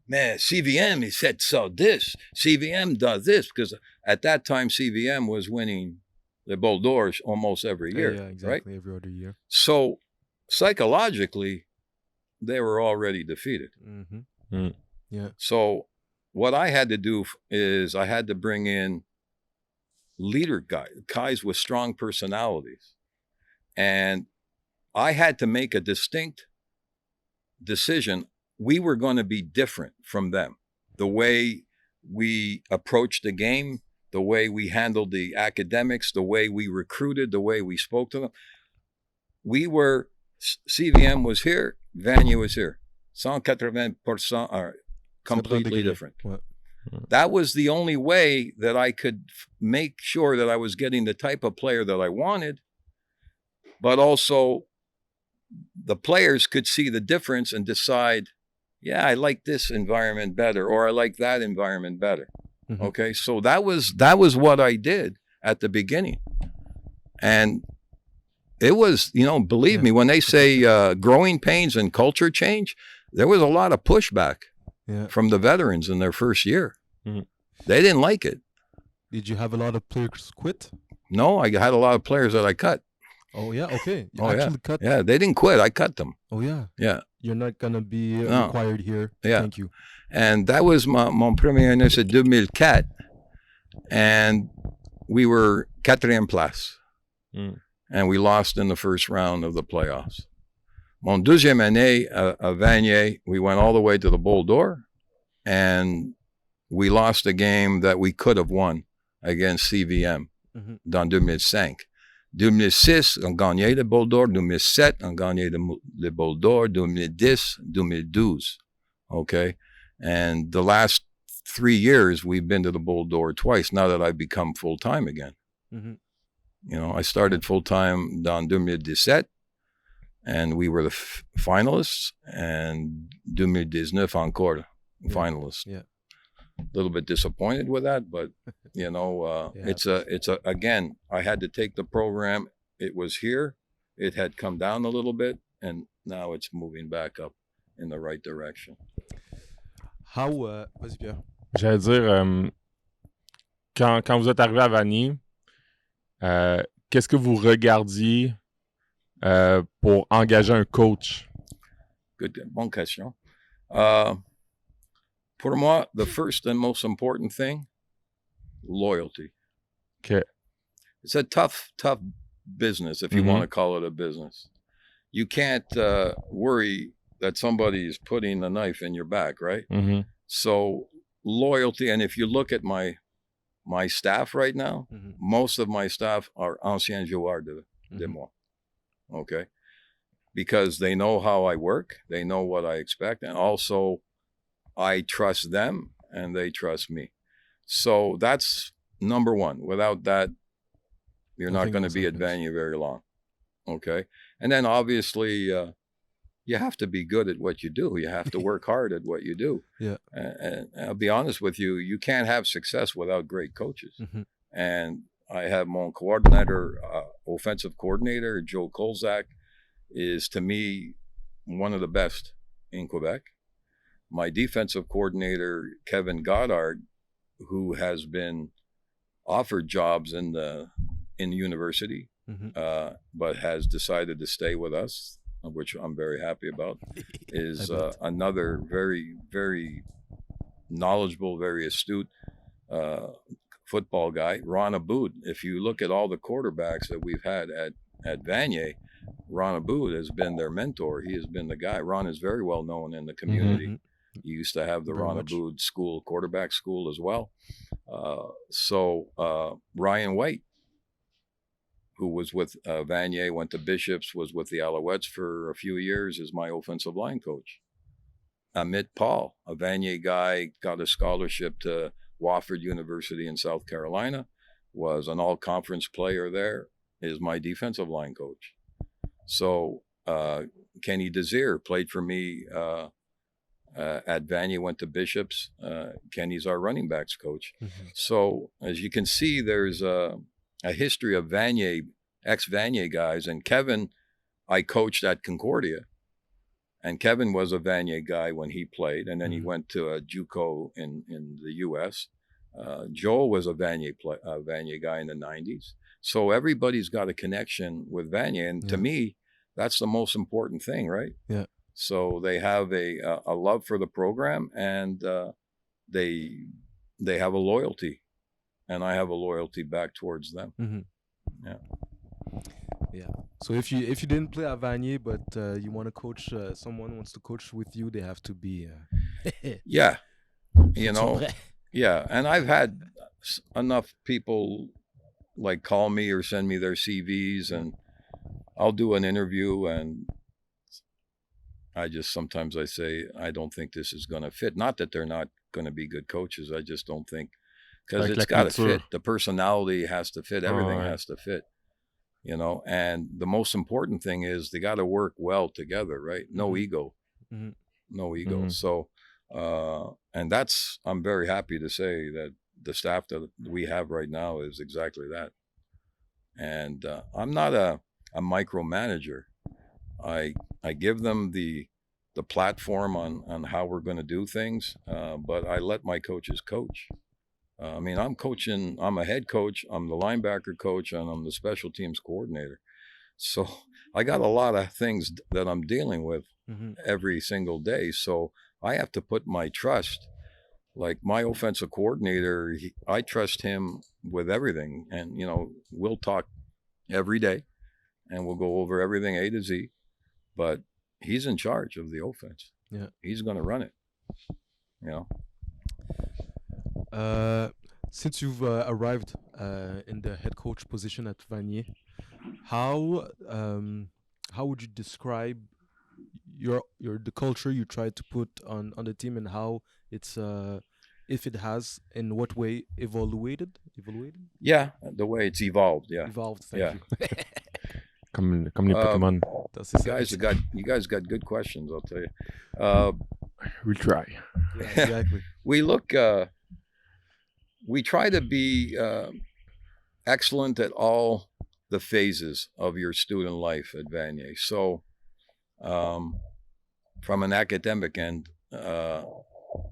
mais CVM, he said so this. CVM does this, because at that time CVM was winning the Ball d'Or almost every year. Yeah, exactly, right? every other year. So psychologically, they were already defeated. Mm-hmm. Mm. Yeah. So what I had to do is I had to bring in leader guys with strong personalities. And I had to make a distinct decision. We were going to be different from them. The way we approached the game, the way we handled the academics, the way we recruited, the way we spoke to them. CVM was here, Vanier was here. 180% are completely different. What? That was the only way that I could make sure that I was getting the type of player that I wanted, but also the players could see the difference and decide, yeah, I like this environment better, or I like that environment better. Mm-hmm. Okay, so that was what I did at the beginning. And it was, believe me, when they say growing pains and culture change, there was a lot of pushback. from the veterans in their first year. Mm-hmm. They didn't like it. Did you have a lot of players quit? No, I had a lot of players that I cut. Oh, yeah, okay. You actually cut? Yeah, they didn't quit. I cut them. Oh, yeah. Yeah. You're not going to be required here. Yeah. Thank you. And that was mon premier année, c'est 2004. And we were 4e place. And we lost in the first round of the playoffs. Mon deuxième année à Vanier, we went all the way to the Bowl d'Or. And we lost a game that we could have won against CVM dans 2005. 2006, on gagnait le Bowl d'Or. 2007, on gagnait le Bowl d'Or. 2010, 2012. Okay? And the last 3 years, we've been to the Bowl d'Or twice, now that I've become full-time again. You know, I started full-time in 2017, and we were the finalists, and 2019 encore finalists. Yeah. A little bit disappointed with that, but you know, it's a again, I had to take the program. It was here, it had come down a little bit, and now it's moving back up in the right direction. How vas-y Pierre. J'allais dire, quand vous êtes arrivé à Vanier, qu'est-ce que vous regardiez pour engager un coach? Bonne question. Pour moi, the first and most important thing, loyalty. Okay. It's a tough business, if you want to call it a business. You can't worry that somebody is putting a knife in your back, right? So loyalty, and if you look at my staff right now, most of my staff are anciens joueurs de moi. Okay? Because they know how I work, they know what I expect, and also I trust them and they trust me. So that's number one. Without that, you're not going to be at Vanier very long. Okay? And then obviously, you have to be good at what you do. You have to work hard at what you do. Yeah. And I'll be honest with you, you can't have success without great coaches. And I have my coordinator, offensive coordinator, Joe Kolzak, is to me one of the best in Quebec. My defensive coordinator, Kevin Goddard, who has been offered jobs in the university, but has decided to stay with us, which I'm very happy about, is another very, very knowledgeable, very astute football guy. Ron Aboud. If you look at all the quarterbacks that we've had at Vanier, Ron Aboud has been their mentor. He has been the guy. Ron is very well known in the community. He used to have the Ron Aboud school, quarterback school as well. So Ryan White, who was with Vanier, went to Bishops, was with the Alouettes for a few years, is my offensive line coach. Amit Paul, a Vanier guy, got a scholarship to Wofford University in South Carolina, was an all-conference player there, is my defensive line coach. So Kenny Desir played for me at Vanier, went to Bishops. Kenny's our running backs coach. So as you can see, there's a history of Vanier, ex-Vanier guys. And Kevin, I coached at Concordia. And Kevin was a Vanier guy when he played. And then he went to a JUCO in the U.S. Joel was a Vanier guy in the 90s. So everybody's got a connection with Vanier. And to me, that's the most important thing, right? Yeah. So they have a love for the program, and they have a loyalty, and I have a loyalty back towards them. Yeah. So if you didn't play at Vanier, but you want to coach, someone wants to coach with you, they have to be. Yeah. You know. Yeah, and I've had enough people like call me or send me their CVs, and I'll do an interview, and sometimes I say, I don't think this is going to fit. Not that they're not going to be good coaches. I just don't think, because it's got to fit. The personality has to fit. Everything has to fit, you know. And the most important thing is they got to work well together, right? No ego, no ego. So, and I'm very happy to say that the staff that we have right now is exactly that. And I'm not a micromanager. I give them the the platform on how we're going to do things, but I let my coaches coach. I mean, I'm a head coach, I'm the linebacker coach, and I'm the special teams coordinator. So I got a lot of things that I'm dealing with every single day. So I have to put my trust, like my offensive coordinator, I trust him with everything. And, we'll talk every day and we'll go over everything A to Z, but he's in charge of the offense. Yeah. He's going to run it, Since you've arrived in the head coach position at Vanier, how would you describe the culture you try to put on the team, and how it's if it has, in what way evaluated? Yeah, the way it's evolved. Yeah, evolved. Thank you. Comme les Pokémon. You guys got good questions, I'll tell you. We try. Yeah, exactly. We try to be excellent at all the phases of your student life at Vanier. So from an academic end,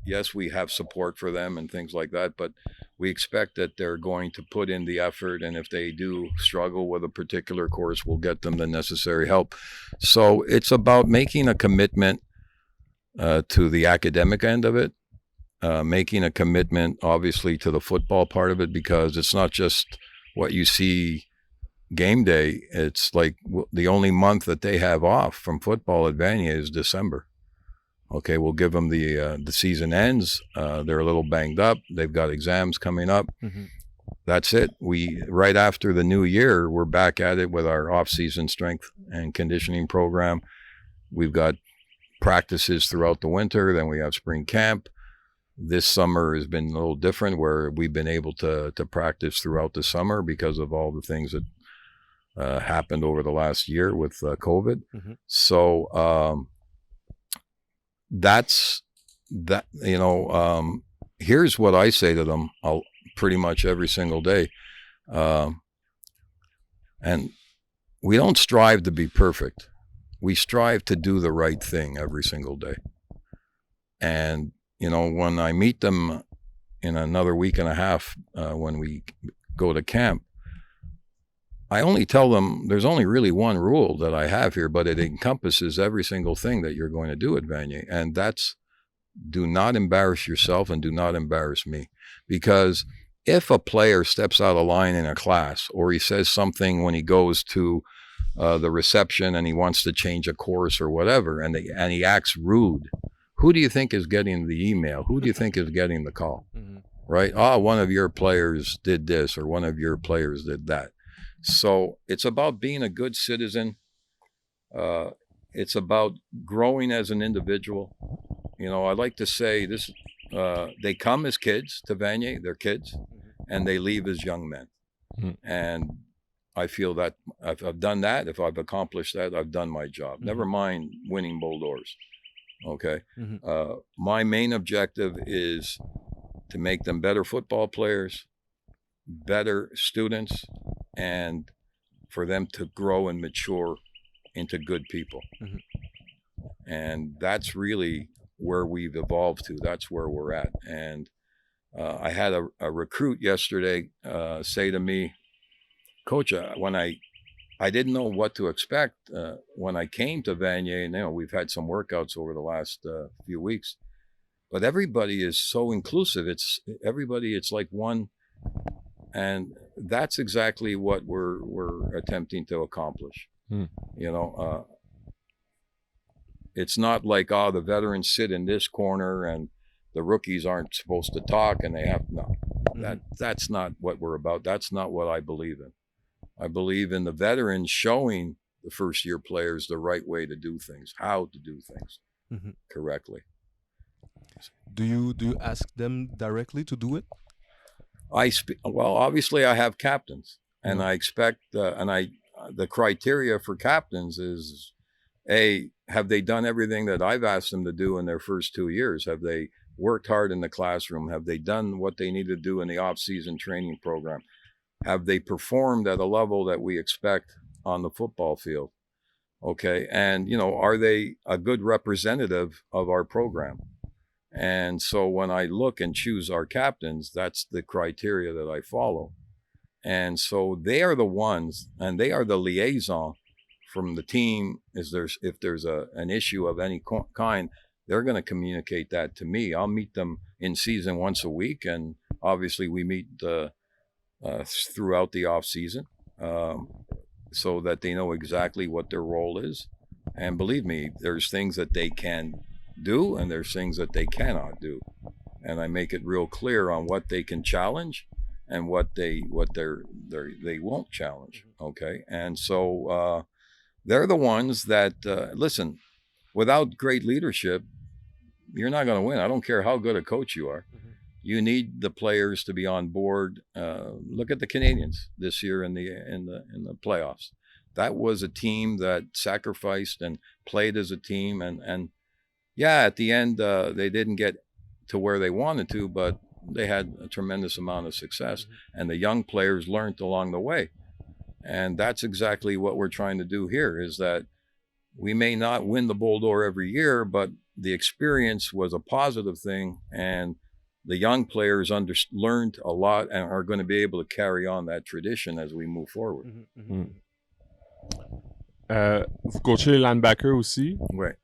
yes, we have support for them and things like that, but we expect that they're going to put in the effort, and if they do struggle with a particular course, we'll get them the necessary help. So it's about making a commitment to the academic end of it, making a commitment, obviously, to the football part of it, because it's not just what you see game day. It's like the only month that they have off from football at Vanier is December. Okay, we'll give them the season ends. They're a little banged up. They've got exams coming up. That's it. Right after the new year, we're back at it with our off-season strength and conditioning program. We've got practices throughout the winter. Then we have spring camp. This summer has been a little different, where we've been able to practice throughout the summer because of all the things that happened over the last year with COVID. So that's that. Here's what I say to them pretty much every single day, and we don't strive to be perfect. We strive to do the right thing every single day. And when I meet them in another week and a half, when we go to camp, I only tell them there's only really one rule that I have here, but it encompasses every single thing that you're going to do at Vanier. And that's, do not embarrass yourself and do not embarrass me. Because if a player steps out of line in a class, or he says something when he goes to the reception and he wants to change a course or whatever, and he acts rude, who do you think is getting the email? Who do you think is getting the call? Right? One of your players did this, or one of your players did that. So it's about being a good citizen. It's about growing as an individual. I like to say this, they come as kids to Vanier, they're kids, and they leave as young men. And I feel that I've done that. If I've accomplished that, I've done my job. Never mind winning Bull Doors. Okay. My main objective is to make them better football players, better students, and for them to grow and mature into good people. And that's really where we've evolved to. That's where we're at. And I had a recruit yesterday say to me, Coach, when I didn't know what to expect when I came to Vanier. And we've had some workouts over the last few weeks, but everybody is so inclusive. It's like one, and that's exactly what we're attempting to accomplish. It's not like the veterans sit in this corner and the rookies aren't supposed to talk and they have that's not what we're about. That's not what I believe in. I believe in the veterans showing the first year players the right way to do things, how to do things correctly. Do you ask them directly to do it? Well, obviously I have captains, and I expect the criteria for captains is, have they done everything that I've asked them to do in their first 2 years? Have they worked hard in the classroom? Have they done what they need to do in the off-season training program? Have they performed at a level that we expect on the football field? Okay. And, are they a good representative of our program? And so when I look and choose our captains, that's the criteria that I follow. And so they are the ones, and they are the liaison from the team. If there's an issue of any kind, they're going to communicate that to me. I'll meet them in season once a week, and obviously we meet throughout the off season, so that they know exactly what their role is. And believe me, there's things that they can do, and there's things that they cannot do, and I make it real clear on what they can challenge and what they won't challenge. Okay, and so they're the ones that listen. Without great leadership, you're not going to win. I don't care how good a coach you are. You need the players to be on board. Look at the Canadiens this year in the playoffs. That was a team that sacrificed and played as a team, and yeah, at the end they didn't get to where they wanted to, but they had a tremendous amount of success, and the young players learned along the way. And that's exactly what we're trying to do here, is that we may not win the Bull d'Or every year, but the experience was a positive thing, and the young players learned a lot and are going to be able to carry on that tradition as we move forward. Vous coachez les linebackers aussi. Ouais.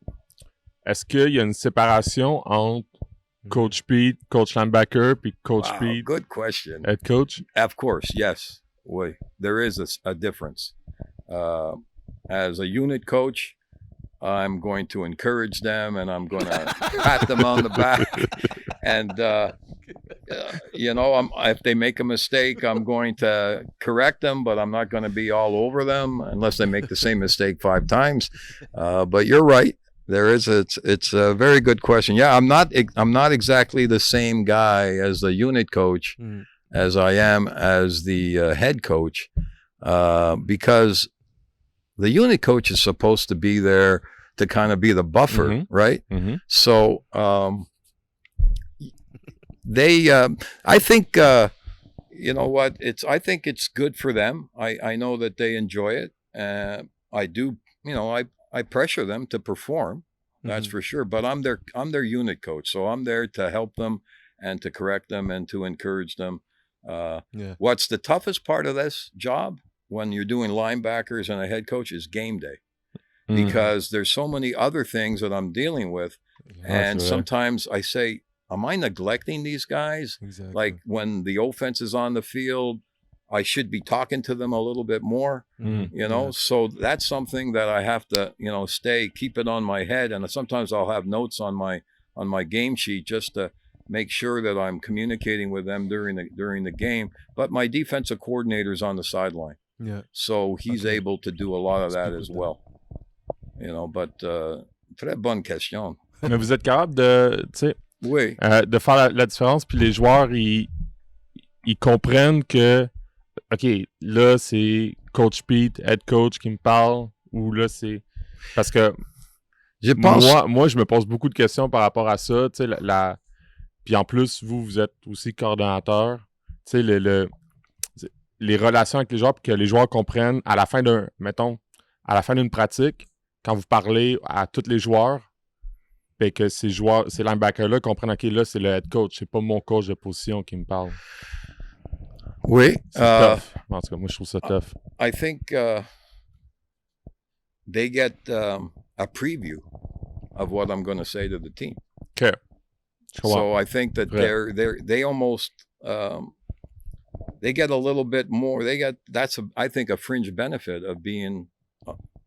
Est-ce qu'il y a une séparation entre Coach Pete, Coach linebacker, puis Coach Pete, good question. head coach? Of course, yes. Oui. There is a difference. As a unit coach, I'm going to encourage them, and I'm going to pat them on the back. And, if they make a mistake, I'm going to correct them, but I'm not going to be all over them unless they make the same mistake 5 times. But you're right. It's a very good question. Yeah, I'm not exactly the same guy as the unit coach as I am as the head coach, because the unit coach is supposed to be there to kind of be the buffer, right? So I think, I think it's good for them. I know that they enjoy it. I do, I pressure them to perform. That's for sure. But I'm their unit coach, so I'm there to help them and to correct them and to encourage them. What's the toughest part of this job when you're doing linebackers and a head coach is game day, because there's so many other things that I'm dealing with. And sometimes I say, am I neglecting these guys? Exactly. Like when the offense is on the field, I should be talking to them a little bit more, so that's something that I have to, keep it on my head. And sometimes I'll have notes on my game sheet just to make sure that I'm communicating with them during the game. But my defensive coordinator's on the sideline. Yeah. So he's able to do a lot of that as well. But très bonne question. Mais vous êtes capable de, Oui. De faire la différence, puis les joueurs, ils comprennent que, OK, là, c'est Coach Pete, head coach qui me parle, ou là, c'est... Parce que je pense... moi, je me pose beaucoup de questions par rapport à ça, tu sais, puis en plus, vous êtes aussi coordonnateur, tu sais, les relations avec les joueurs, puis que les joueurs comprennent à la fin d'une pratique, quand vous parlez à tous les joueurs, puis que ces linebackers-là comprennent, OK, là, c'est le head coach, c'est pas mon coach de position qui me parle. Oui. C'est tough. En tout cas, moi, je trouve ça tough. I think they get a preview of what I'm going to say to the team. Okay. So I think that they almost they get a little bit more. I think a fringe benefit of being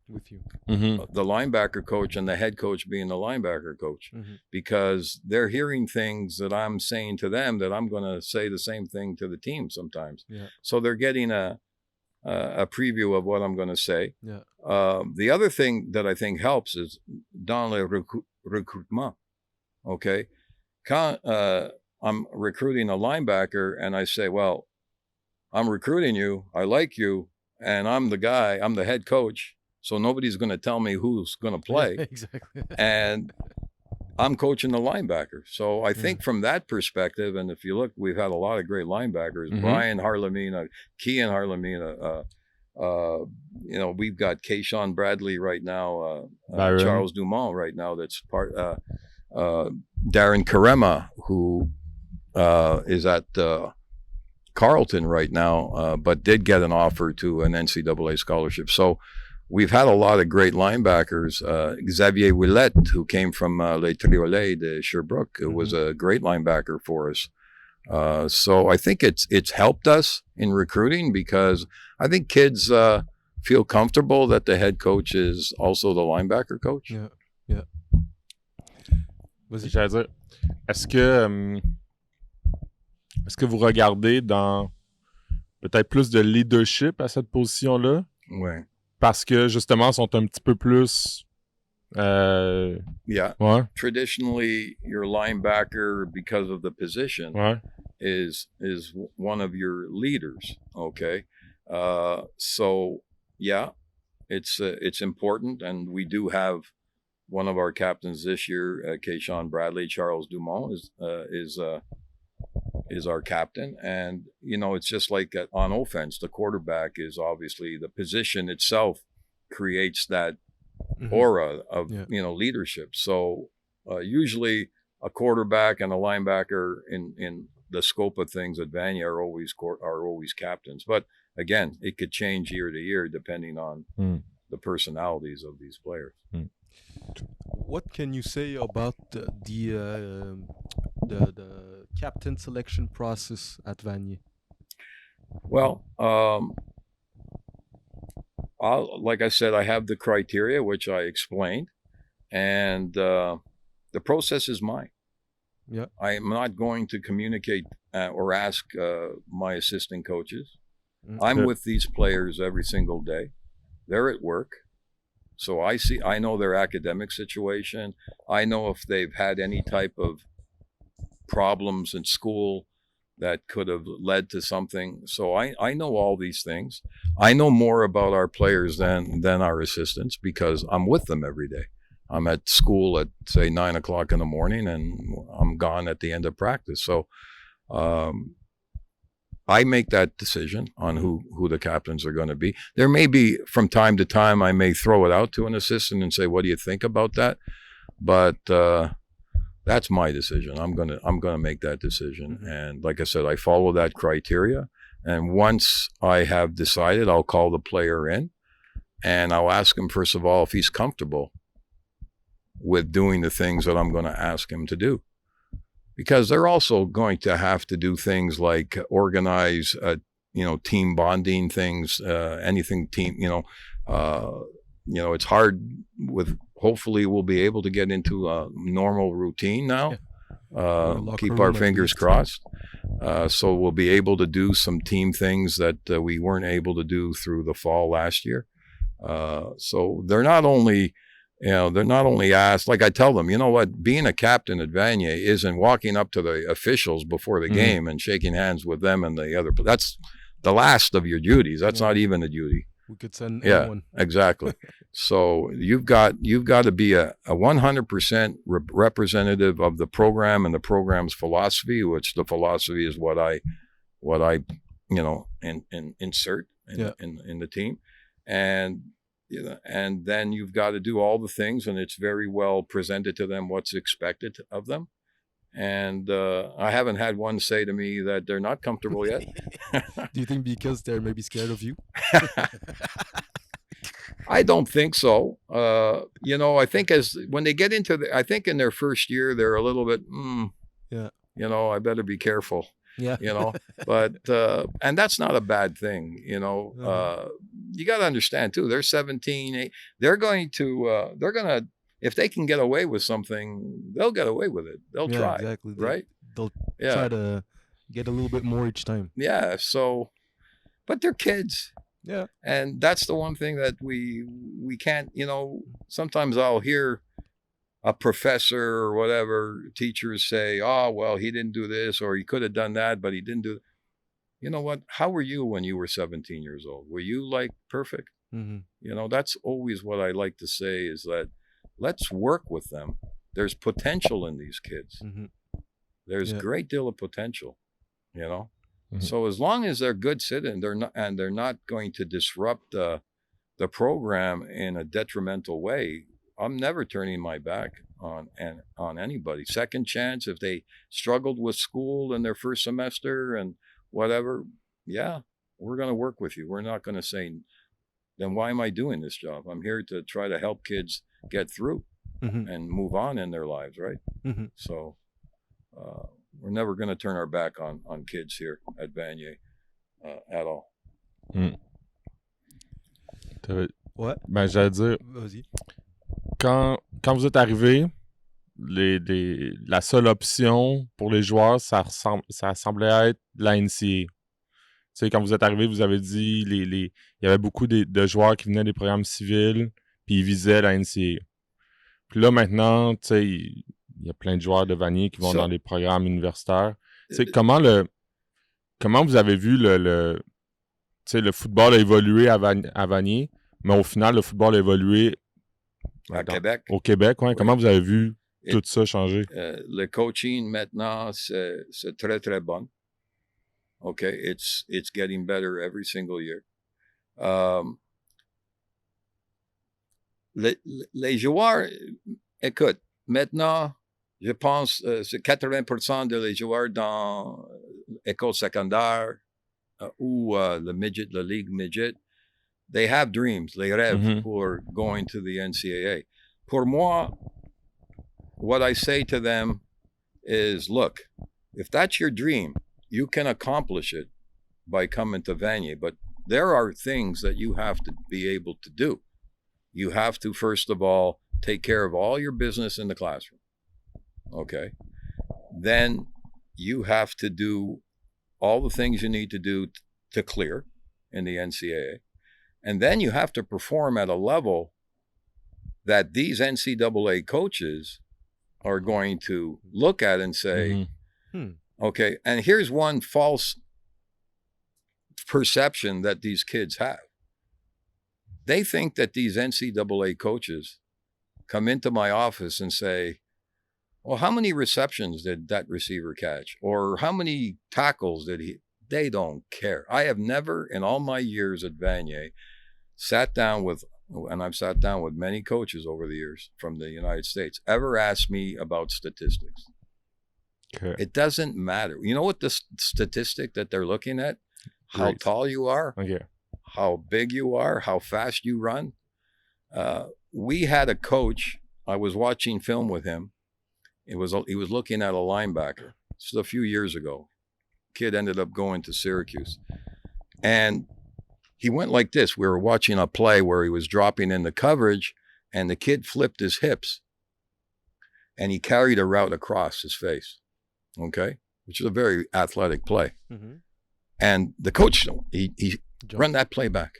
with you, the linebacker coach, and the head coach being the linebacker coach, because they're hearing things that I'm saying to them that I'm going to say the same thing to the team sometimes. Yeah. So they're getting a preview of what I'm going to say. Yeah. The other thing that I think helps is dans le recrutement. Okay. Quand I'm recruiting a linebacker and I say, well, I'm recruiting you, I like you, and I'm the head coach, so nobody's going to tell me who's going to play. Exactly. And I'm coaching the linebacker. So I think from that perspective, and if you look, we've had a lot of great linebackers, Brian Harlamina, Kian Harlamina, You know, we've got Keyshawn Bradley right now, Byron. Charles Dumont right now. That's part. Darren Karema, who is at Carleton right now, but did get an offer to an NCAA scholarship. So we've had a lot of great linebackers. Xavier Willette, who came from Les Triolets de Sherbrooke, who was a great linebacker for us. So I think it's helped us in recruiting, because I think kids feel comfortable that the head coach is also the linebacker coach. Yeah, yeah. Vas-y. J'allais dire, est-ce que vous regardez dans peut-être plus de leadership à cette position-là? Ouais. Parce que justement, ils sont un petit peu plus. Yeah. Ouais. Traditionally, your linebacker, because of the position, Ouais. is one of your leaders. Okay. So yeah, it's important, and we do have one of our captains this year, Keyshawn Bradley. Charles Dumont is our captain, and you know, it's just like on offense, the quarterback is obviously, the position itself creates that aura of you know, leadership. So usually a quarterback and a linebacker in the scope of things at Vanier are always captains. But again, it could change year to year depending on the personalities of these players. What can you say about the captain selection process at Vanier? Well, like I said, I have the criteria, which I explained, and the process is mine. Yeah. I am not going to communicate or ask my assistant coaches. I'm with these players every single day. They're at work. So I know their academic situation. I know if they've had any type of problems in school that could have led to something. So I know all these things. I know more about our players than our assistants, because I'm with them every day. I'm at school at, say, 9 o'clock in the morning, and I'm gone at the end of practice. So I make that decision on who the captains are going to be. There may be, from time to time, I may throw it out to an assistant and say, what do you think about that? But that's my decision. I'm gonna make that decision. And like I said, I follow that criteria. And once I have decided, I'll call the player in, and I'll ask him, first of all, if he's comfortable with doing the things that I'm going to ask him to do. Because they're also going to have to do things like organize, team bonding things, anything team, it's hard with, hopefully we'll be able to get into a normal routine now. Keep our fingers crossed. So we'll be able to do some team things that we weren't able to do through the fall last year. So they're not only asked, like I tell them, you know what, being a captain at Vanier isn't walking up to the officials before the game and shaking hands with them and the other. That's the last of your duties. That's not even a duty. We could send anyone. Exactly. So you've got to be a 100% representative of the program and the program's philosophy, which the philosophy is what I insert in the team. And then you've got to do all the things, and it's very well presented to them what's expected of them. And I haven't had one say to me that they're not comfortable yet. Do you think because they're maybe scared of you? I don't think so. I think when they get into I think in their first year, they're a little bit, I better be careful. Yeah. But and that's not a bad thing. You got to understand too, they're 17, they're going to, if they can get away with something, they'll get away with it. They'll try. Exactly. Right. They'll try to get a little bit more each time. Yeah. So, but they're kids. Yeah. And that's the one thing that we can't, sometimes I'll hear a professor or whatever, teachers say, oh, well, he didn't do this, or he could have done that, but he didn't do it. You know what? How were you when you were 17 years old? Were you like perfect? Mm-hmm. That's always what I like to say, is that let's work with them. There's potential in these kids. Mm-hmm. There's a great deal of potential, So as long as they're good citizens, they're not going to disrupt the program in a detrimental way, I'm never turning my back on anybody. Second chance, if they struggled with school in their first semester and whatever, yeah, we're going to work with you. We're not going to say, then why am I doing this job? I'm here to try to help kids get through and move on in their lives, right? So we're never going to turn our back on kids here at Vanier at all. Ouais. Ben, j'allais dire, Vas-y. quand vous êtes arrivé, la seule option pour les joueurs, ça semblait être la NCA. Tu sais, quand vous êtes arrivé, vous avez dit il y avait beaucoup de joueurs qui venaient des programmes civils, puis ils visaient la NCA. Puis là, maintenant, tu sais, il y a plein de joueurs de Vanier qui vont dans les programmes universitaires. Tu sais, comment vous avez vu le football a évolué à Vanier, mais au final, le football a évolué Québec. Au Québec, ouais. Oui. Comment vous avez vu tout ça changer? Le coaching maintenant, c'est très, très bon. Okay, it's getting better every single year. Les joueurs, écoute, maintenant, je pense c'est 80% de les joueurs dans l'école secondaire ou la ligue midget, they have dreams, les rêves pour going to the NCAA. Pour moi, what I say to them is, look, if that's your dream, you can accomplish it by coming to Vanier, but there are things that you have to be able to do. You have to, first of all, take care of all your business in the classroom. Okay? Then you have to do all the things you need to do to clear in the NCAA. And then you have to perform at a level that these NCAA coaches are going to look at and say, okay, and here's one false perception that these kids have. They think that these NCAA coaches come into my office and say, well, how many receptions did that receiver catch? Or how many tackles did he? They don't care. I have never, in all my years at Vanier, sat down with, and I've sat down with many coaches over the years from the United States, ever asked me about statistics. Okay. It doesn't matter. You know what the statistic that they're looking at? How Great. Tall you are, how big you are, how fast you run. We had a coach, I was watching film with him. He was looking at a linebacker. This was a few years ago. Kid ended up going to Syracuse. And he went like this. We were watching a play where he was dropping in the coverage, and the kid flipped his hips. And he carried a route across his face, okay? Which is a very athletic play. And the coach, he run that play back.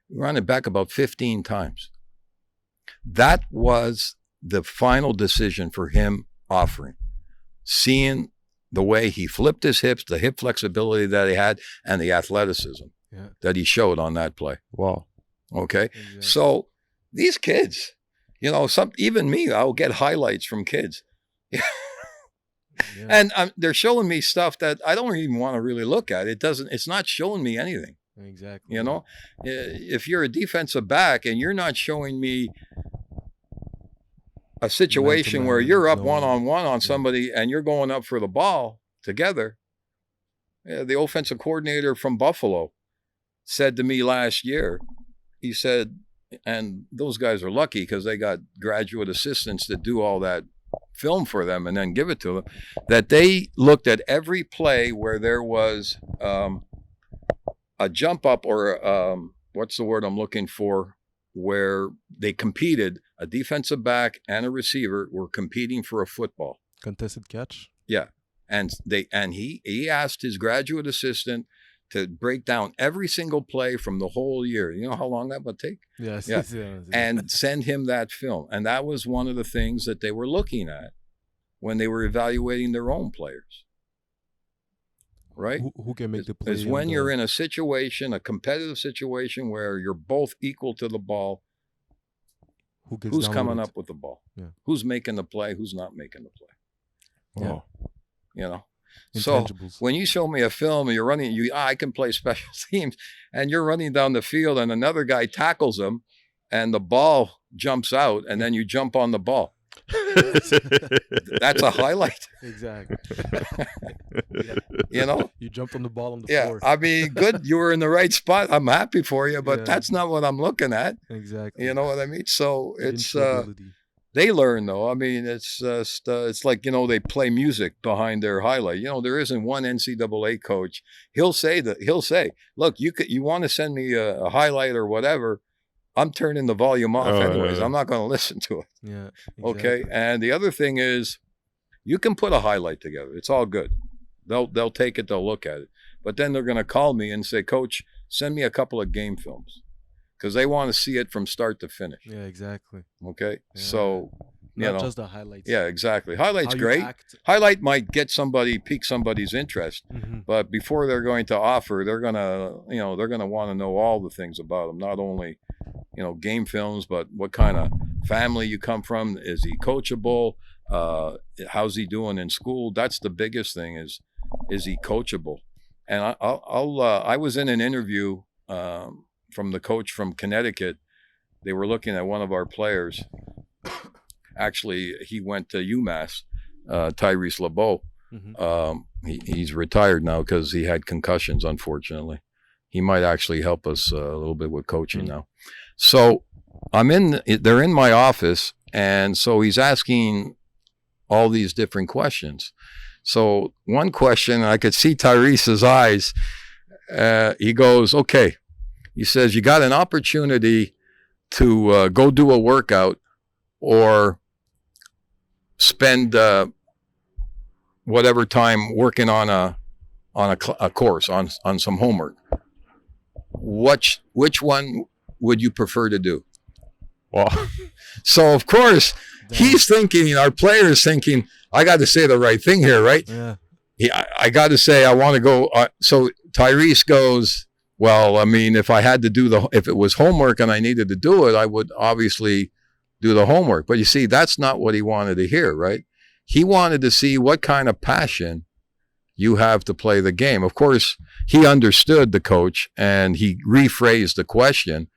He ran it back about 15 times. That was the final decision for him offering. Seeing the way he flipped his hips, the hip flexibility that he had, and the athleticism that he showed on that play. Wow. Okay? Exactly. So these kids, you know, even me, I'll get highlights from kids. And they're showing me stuff that I don't even want to really look at. It's not showing me anything. Exactly. You know, if you're a defensive back and you're not showing me a situation where you're up one-on-one on somebody and you're going up for the ball together. The offensive coordinator from Buffalo said to me last year, he said, and those guys are lucky because they got graduate assistants that do all that film for them and then give it to them, that they looked at every play where there was a jump up or what's the word I'm looking for, where they competed, a defensive back and a receiver were competing for a football. Contested catch? Yeah. And he asked his graduate assistant to break down every single play from the whole year. You know how long that would take? Yes. Yeah. And send him that film. And that was one of the things that they were looking at when they were evaluating their own players. Right? Who can make the play? Is when you're in a situation, a competitive situation where you're both equal to the ball. Who's coming up with the ball? Yeah. Who's making the play? Who's not making the play? Wow. You know? So Intangibles. when you show me a film and you're running, I can play special teams, and you're running down the field and another guy tackles him and the ball jumps out and then you jump on the ball. That's a highlight. Exactly. You know? You jumped on the ball on the Yeah, floor. I mean, good. You were in the right spot. I'm happy for you, but Yeah. that's not what I'm looking at. Exactly. You know what I mean? So it's Intrability. they learn though. I mean, it's it's like, you know, they play music behind their highlight. You know, there isn't one NCAA coach. He'll say, look, you want to send me a highlight or whatever. I'm turning the volume off anyways. Yeah. I'm not going to listen to it. Yeah. Okay. exactly. And the other thing is, you can put a highlight together. It's all good. They'll take it. They'll look at it. But then they're going to call me and say, Coach, send me a couple of game films, because they want to see it from start to finish. Yeah, exactly. Okay. Yeah. So, you Not know, just the highlights. yeah, exactly. Highlight's How you great. act. Highlight might pique somebody's interest, Mhm. but before they're going to offer, they're going to want to know all the things about him, not only, you know, game films, but what kind of family you come from. Is he coachable? How's he doing in school? That's the biggest thing, is he coachable? And I was in an interview from the coach from Connecticut. They were looking at one of our players. Actually, he went to UMass, Tyrese LeBeau. Mhm. He's retired now because he had concussions, unfortunately. He might actually help us a little bit with coaching now. So they're in my office, and so he's asking all these different questions. So one question, I could see Tyrese's eyes. He goes, okay. He says, you got an opportunity to go do a workout or spend whatever time working on a course, on some homework. Which one would you prefer to do? Wow. So of course Damn. he's thinking, our player is thinking, I got to say the right thing here, right? Yeah. I got to say I want to go. So Tyrese goes, well, I mean, if it was homework and I needed to do it, I would obviously do the homework. But you see, that's not what he wanted to hear, right? He wanted to see what kind of passion you have to play the game. Of course, he understood the coach and he rephrased the question.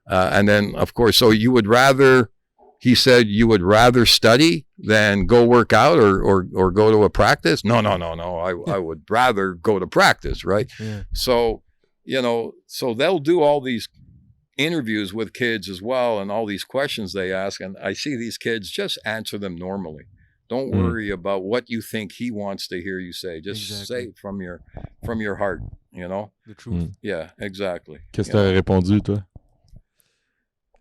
And then, of course, so he said you would rather study than go work out or go to a practice? No. I would rather go to practice, right? Yeah. So, you know, so they'll do all these interviews with kids as well, and all these questions they ask, and I see these kids just answer them normally. Don't worry about what you think he wants to hear you say. Just say it from your heart, you know? The truth. Yeah, exactly. Qu'est-ce que t'aurais répondu, toi?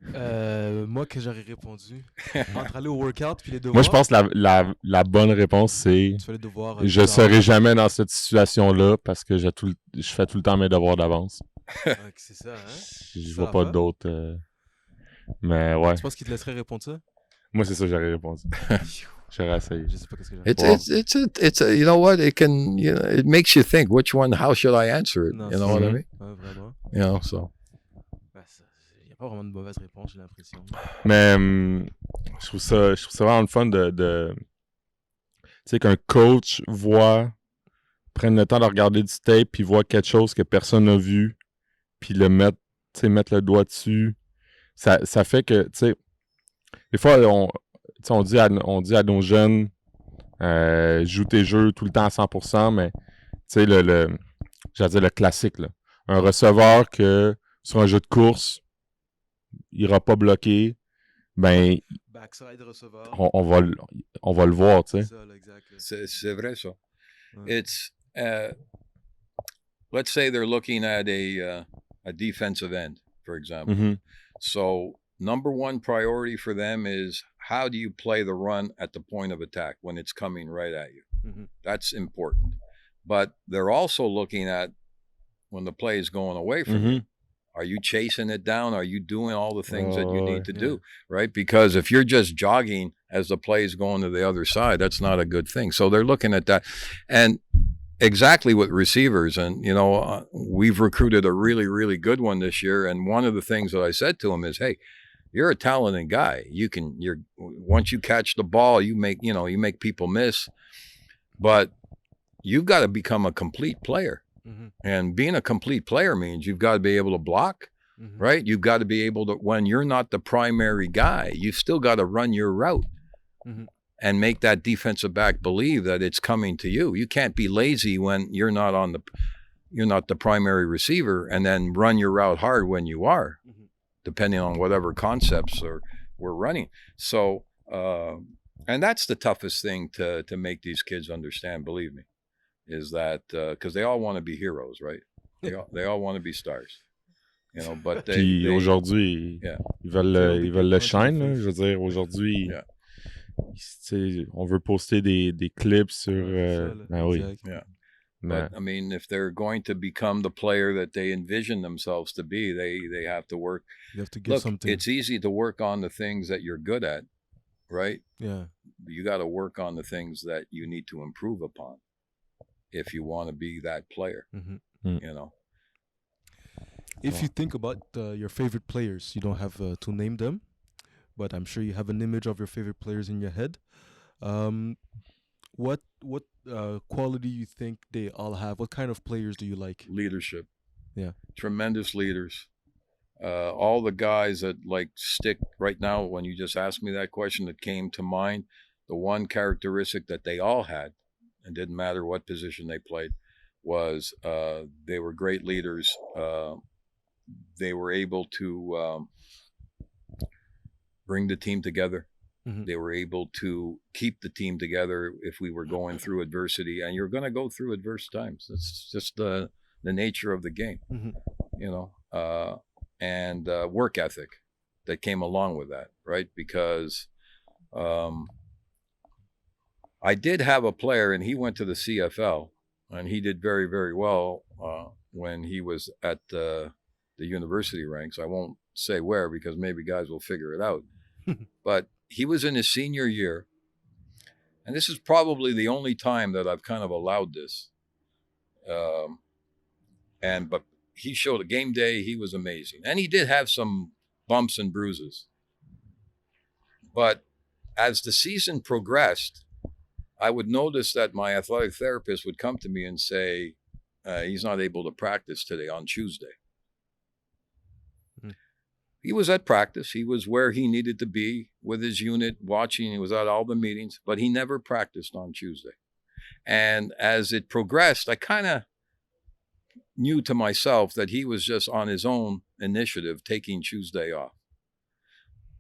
Moi, que j'aurais répondu entre aller au workout puis les devoirs. Moi, je pense que la bonne réponse, c'est Tu fais les devoirs. je serai jamais dans cette situation-là parce que je fais tout le temps mes devoirs d'avance. C'est ça, hein? Je Ça vois pas va. d'autres. Mais ouais. Tu penses qu'il te laisserait répondre ça? Moi, c'est ça que j'aurais répondu. J'aurais essayé. Je sais pas qu'est-ce que j'aurais It's a you know what, it makes you think, how should I answer it? Non, You know what I mean? Ouais, vraiment. You know, so. Il n'y a pas vraiment de mauvaise réponse, j'ai l'impression. Mais je trouve ça vraiment le fun de tu sais, qu'un coach prenne le temps de regarder du tape puis voit quelque chose que personne n'a vu puis mettre le doigt dessus. Ça fait que, tu sais, des fois, on dit à nos jeunes, joue tes jeux tout le temps à 100%, mais tu sais, j'allais dire le classique, là. Un receveur que sur un jeu de course, il ira pas bloqué, ben Backside receveur. on va le voir, tu sais. C'est ça, là, exact. C'est vrai, ça. Ouais. It's let's say they're looking at a defensive end, for example. Mm-hmm. So number one priority for them is, how do you play the run at the point of attack when it's coming right at you? Mm-hmm. That's important. But they're also looking at when the play is going away from you. Are you chasing it down? Are you doing all the things that you need to do, right? Because if you're just jogging as the play is going to the other side, that's not a good thing. So they're looking at that. And exactly with receivers, and, you know, we've recruited a really, really good one this year. And one of the things that I said to him is, hey, you're a talented guy. Once you catch the ball, you make people miss. But you've got to become a complete player. And being a complete player means you've got to be able to block, right? You've got to be able to, when you're not the primary guy, you've still got to run your route and make that defensive back believe that it's coming to you. You can't be lazy when you're not the primary receiver, and then run your route hard when you are, depending on whatever concepts we're running. So, and that's the toughest thing to make these kids understand, believe me, is that because they all want to be heroes, right? They all want to be stars. You know, but Puis aujourd'hui, ils veulent le shine, là. Je veux dire, aujourd'hui, on veut poster des clips sur... ben oui. Yeah. But, I mean, if they're going to become the player that they envision themselves to be, they have to work. You have to give something. It's easy to work on the things that you're good at, right? Yeah. You got to work on the things that you need to improve upon if you want to be that player, you know. If you think about your favorite players, you don't have to name them, but I'm sure you have an image of your favorite players in your head. What quality you think they all have? What kind of players do you like? Leadership. Yeah. Tremendous leaders. All the guys that like stick right now, when you just asked me that question, that came to mind, the one characteristic that they all had, and didn't matter what position they played, was they were great leaders. They were able to bring the team together. They were able to keep the team together if we were going through adversity, and you're going to go through adverse times. It's just the nature of the game, you know, and work ethic that came along with that, right? Because I did have a player, and he went to the CFL, and he did very, very well when he was at the university ranks. I won't say where because maybe guys will figure it out. But he was in his senior year, and this is probably the only time that I've kind of allowed this. But he showed a game day. He was amazing, and he did have some bumps and bruises. But as the season progressed, I would notice that my athletic therapist would come to me and say, he's not able to practice today on Tuesday. He was at practice. He was where he needed to be with his unit, watching. He was at all the meetings, but he never practiced on Tuesday. And as it progressed, I kind of knew to myself that he was just on his own initiative taking Tuesday off.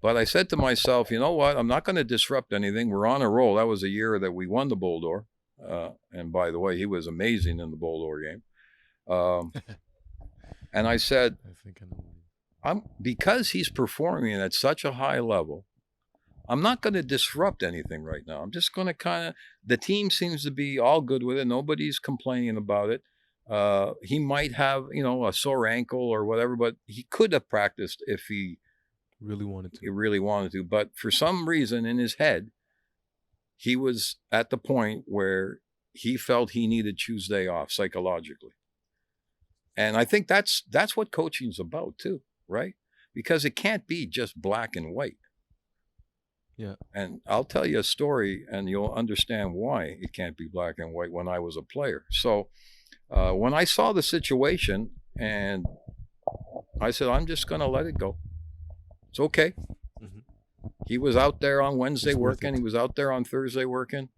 But I said to myself, you know what? I'm not going to disrupt anything. We're on a roll. That was a year that we won the Bull D'Or. And by the way, he was amazing in the Bull D'Or game. And I said, because he's performing at such a high level, I'm not going to disrupt anything right now. I'm just going to the team seems to be all good with it. Nobody's complaining about it. He might have, you know, a sore ankle or whatever, but he could have practiced if he really wanted to. But for some reason in his head, he was at the point where he felt he needed Tuesday off psychologically. And I think that's what coaching's about too. Right? Because it can't be just black and white. Yeah. And I'll tell you a story and you'll understand why it can't be black and white when I was a player. So when I saw the situation and I said, I'm just going to let it go. It's okay. He was out there on Wednesday working. He was out there on Thursday working.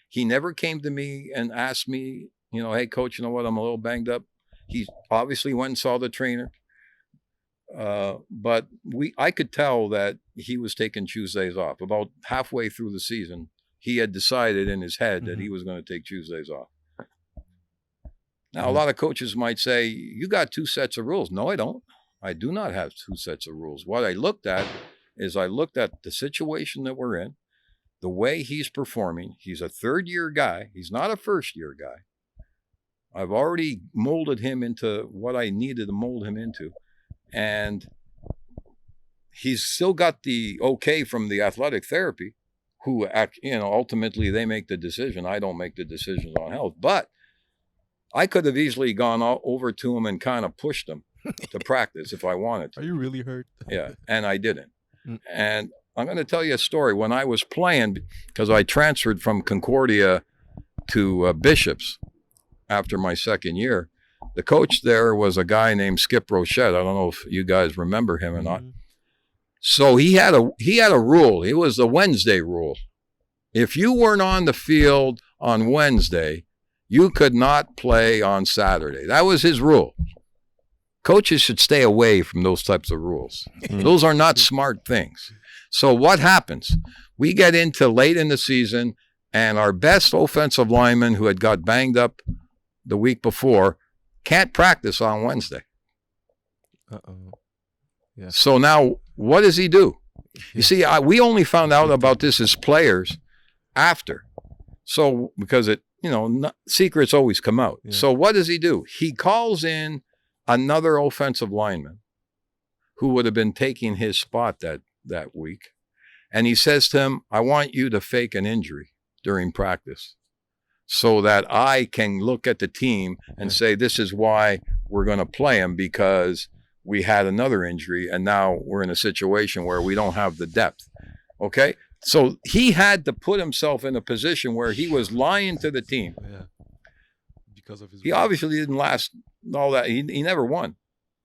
He never came to me and asked me, you know, hey, coach, you know what? I'm a little banged up. He obviously went and saw the trainer. But I could tell that he was taking Tuesdays off. About halfway through the season, he had decided in his head that he was going to take Tuesdays off. Now, a lot of coaches might say, you got two sets of rules. No, I don't. I do not have two sets of rules. What I looked at is I looked at the situation that we're in, the way he's performing. He's a third-year guy. He's not a first-year guy. I've already molded him into what I needed to mold him into. And he's still got the okay from the athletic therapy, who, you know, ultimately they make the decision. I don't make the decisions on health. But I could have easily gone over to him and kind of pushed him to practice if I wanted to. Are you really hurt? Yeah, and I didn't. And I'm going to tell you a story. When I was playing, because I transferred from Concordia to Bishops, after my second year. The coach there was a guy named Skip Rochette. I don't know if you guys remember him or not. So he had a rule. It was the Wednesday rule. If you weren't on the field on Wednesday, you could not play on Saturday. That was his rule. Coaches should stay away from those types of rules. Those are not smart things. So what happens? We get into late in the season, and our best offensive lineman who had got banged up the week before can't practice on Wednesday. Yeah. So now what does he do? You see, we only found out about this as players after. So because secrets always come out. Yeah. So what does he do? He calls in another offensive lineman who would have been taking his spot that week. And he says to him, I want you to fake an injury during practice so that I can look at the team and say, this is why we're going to play him, because we had another injury and now we're in a situation where we don't have the depth. Okay? So he had to put himself in a position where he was lying to the team. Yeah. Because of his obviously didn't last all that. He never won.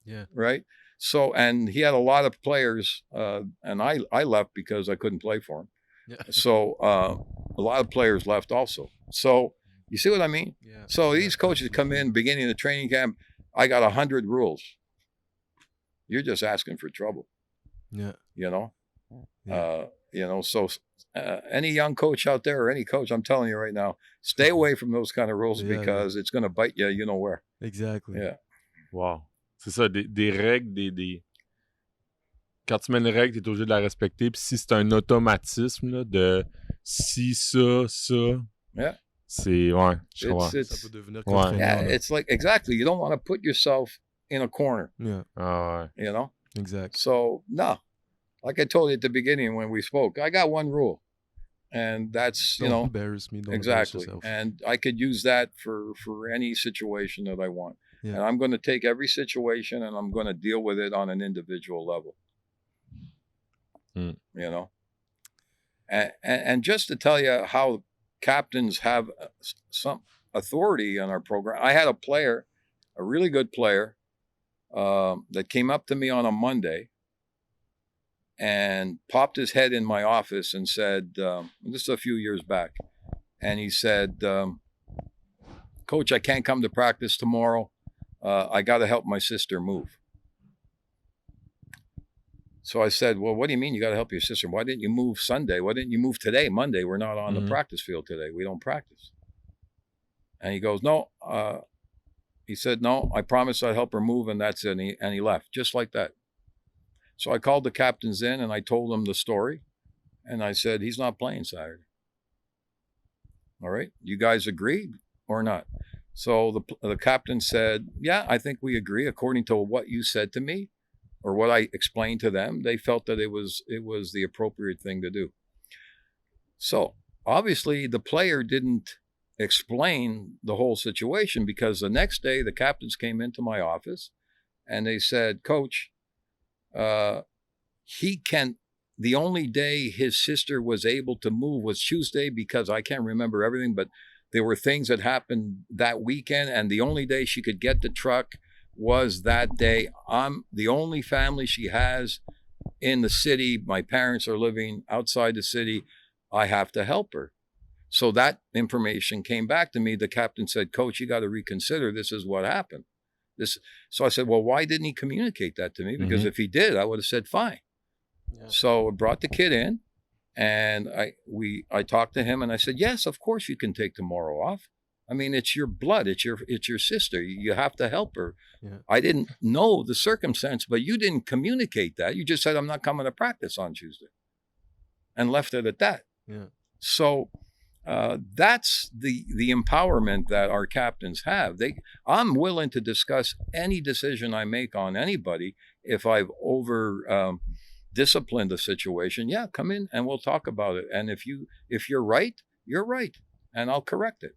Yeah. Right? So, and he had a lot of players, and I left because I couldn't play for him. Yeah. So a lot of players left also. So you see what I mean? Yeah. So these coaches come in beginning of the training camp. I got 100 rules. You're just asking for trouble. Yeah. Yeah. So any young coach out there or any coach, I'm telling you right now, stay away from those kind of rules because it's going to bite you, you know where. Exactly. Yeah. Wow. C'est ça, des règles, Quand tu mets une règle, tu es obligé de la respecter. Puis si c'est un automatisme là, de si, ça, c'est... Ouais, je comprends. Ça peut devenir contraignant. Yeah, it's like, exactly. You don't want to put yourself in a corner. Yeah. Ouais. Exactly. So, no. Like I told you at the beginning when we spoke, I got one rule. And that's, don't embarrass me. Don't exactly. Embarrass yourself. And I could use that for any situation that I want. Yeah. And I'm going to take every situation and I'm going to deal with it on an individual level. And just to tell you how captains have some authority in our program, I had a really good player, that came up to me on a Monday and popped his head in my office and said, this is a few years back, and he said, Coach, I can't come to practice tomorrow. I got to help my sister move. So I said, well, what do you mean you got to help your sister? Why didn't you move Sunday? Why didn't you move today, Monday? We're not on the practice field today. We don't practice. And he goes, no. He said, no, I promised I'd help her move, and that's it. And he left, just like that. So I called the captains in, and I told them the story. And I said, he's not playing Saturday. All right? You guys agree or not? So the captain said, yeah, I think we agree. According to what you said to me, or what I explained to them, they felt that it was the appropriate thing to do. So obviously the player didn't explain the whole situation, because the next day the captains came into my office and they said, Coach, the only day his sister was able to move was Tuesday, because I can't remember everything, but there were things that happened that weekend, and the only day she could get the truck was that day. I'm the only family she has in the city. My parents are living outside the city. I have to help her. So that information came back to me. The captain said, Coach, you got to reconsider. This is what happened. So I said, well, why didn't he communicate that to me? Because if he did, I would have said, fine. Yeah. So I brought the kid in, and I talked to him, and I said, yes, of course you can take tomorrow off. I mean, it's your blood. It's your sister. You have to help her. Yeah. I didn't know the circumstance, but you didn't communicate that. You just said, I'm not coming to practice on Tuesday, and left it at that. Yeah. So that's the empowerment that our captains have. I'm willing to discuss any decision I make on anybody. If I've disciplined the situation, yeah, come in and we'll talk about it. And if you're right, and I'll correct it.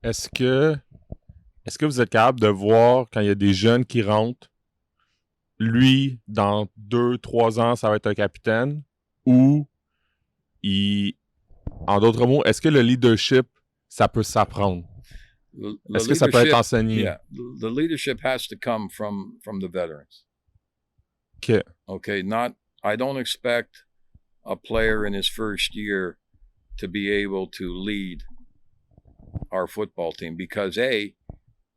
Est-ce que vous êtes capable de voir quand il y a des jeunes qui rentrent, lui, dans 2-3 ans, ça va être un capitaine, ou en d'autres mots, est-ce que le leadership, ça peut s'apprendre? Est-ce que ça peut être enseigné? Yeah, the leadership has to come from the veterans. Okay, I don't expect a player in his first year to be able to lead our football team because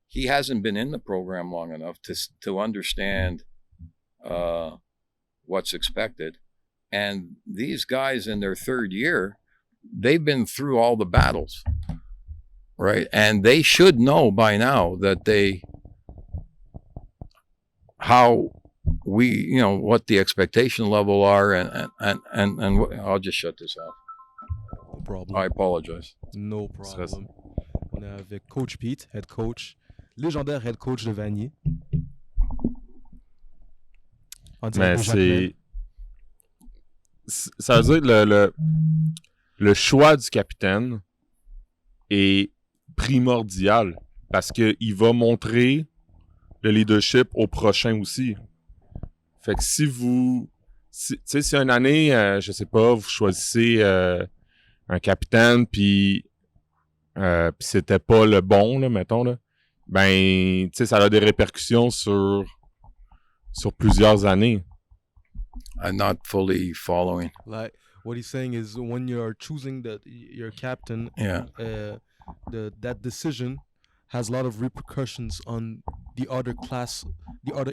he hasn't been in the program long enough to understand what's expected. And these guys in their third year, they've been through all the battles, right? And they should know by now that what the expectation level are, and I'll just shut this off. No problem. I apologize. No problem. On est avec Coach Pete, head coach, légendaire head coach de Vanier. Mais ça veut dire le choix du capitaine est primordial parce qu'il va montrer le leadership au prochain aussi. Fait que si une année, je sais pas, vous choisissez un capitaine puis c'était pas le bon, là, mettons, là, ben, tu sais, ça a des répercussions sur plusieurs années. I'm not fully following. Like, what he's saying is when you're choosing your captain, that decision has a lot of repercussions on the other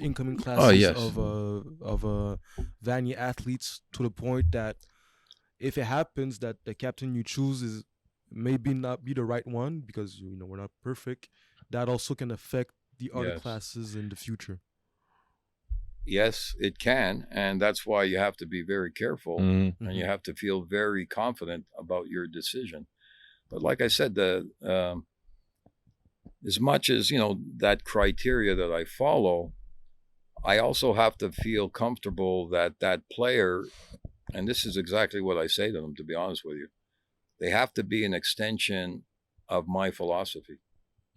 incoming classes of Vanier athletes, to the point that if it happens that the captain you choose is maybe not be the right one because we're not perfect, that also can affect the other classes in the future. Yes, it can, and that's why you have to be very careful, and you have to feel very confident about your decision. But like I said, as much as that criteria that I follow, I also have to feel comfortable that player, and this is exactly what I say to them, to be honest with you, they have to be an extension of my philosophy.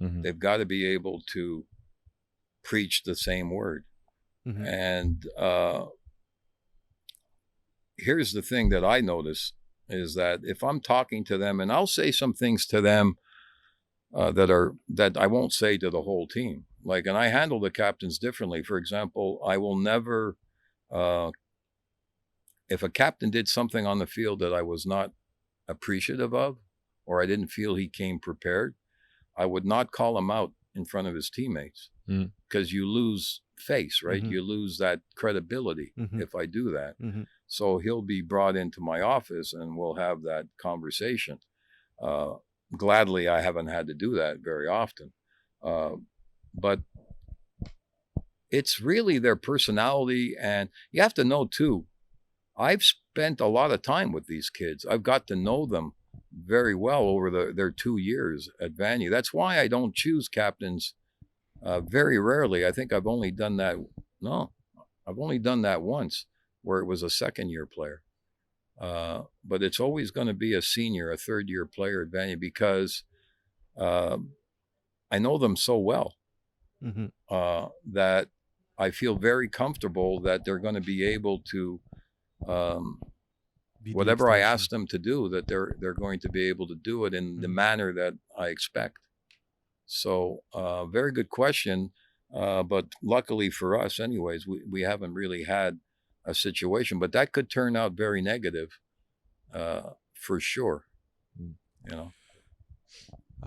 Mm-hmm. They've got to be able to preach the same word. Mm-hmm. And here's the thing that I notice is that if I'm talking to them, and I'll say some things to them that I won't say to the whole team. Like, and I handle the captains differently. For example, I will never, if a captain did something on the field that I was not appreciative of, or I didn't feel he came prepared, I would not call him out in front of his teammates, because you lose face, right? Mm-hmm. You lose that credibility if I do that. Mm-hmm. So he'll be brought into my office and we'll have that conversation. Gladly, I haven't had to do that very often. But it's really their personality. And you have to know, too, I've spent a lot of time with these kids. I've got to know them very well over their 2 years at Vanier. That's why I don't choose captains very rarely. I think I've only done that. No, I've only done that once, where it was a second-year player. But it's always going to be a senior, a third-year player at Vanier, because I know them so well that I feel very comfortable that they're going to be able to, whatever I ask them to do, that they're going to be able to do it in the manner that I expect. So, very good question. But luckily for us, anyways, we haven't really had a situation, but that could turn out very negative, for sure. You know.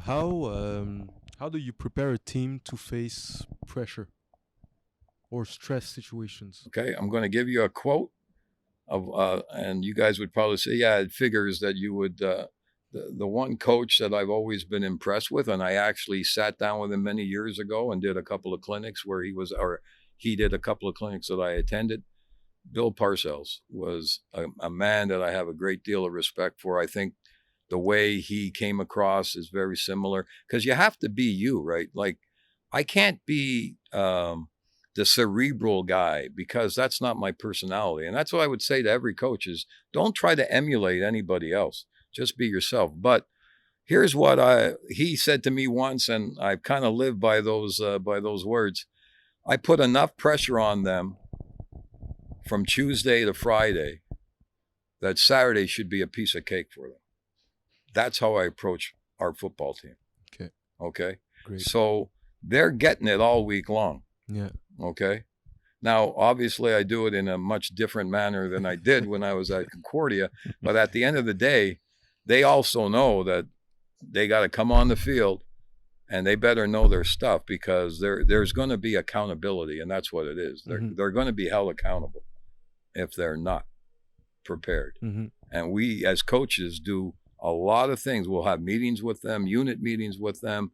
How do you prepare a team to face pressure or stress situations? Okay, I'm going to give you a quote of, and you guys would probably say, yeah, it figures that you would. The one coach that I've always been impressed with, and I actually sat down with him many years ago and did a couple of clinics where he did a couple of clinics that I attended. Bill Parcells was a man that I have a great deal of respect for. I think the way he came across is very similar, because you have to be you, right? Like, I can't be the cerebral guy, because that's not my personality. And that's what I would say to every coach is, don't try to emulate anybody else. Just be yourself. But here's what he said to me once, and I've kind of lived by those words. I put enough pressure on them from Tuesday to Friday that Saturday should be a piece of cake for them. That's how I approach our football team. Okay. Okay. Great. So they're getting it all week long. Yeah. Okay. Now, obviously, I do it in a much different manner than I did when I was at Concordia. But at the end of the day, they also know that they got to come on the field and they better know their stuff, because there's going to be accountability, and that's what it is. They're going to be held accountable if they're not prepared. And we as coaches do a lot of things. We'll have meetings with them, unit meetings with them,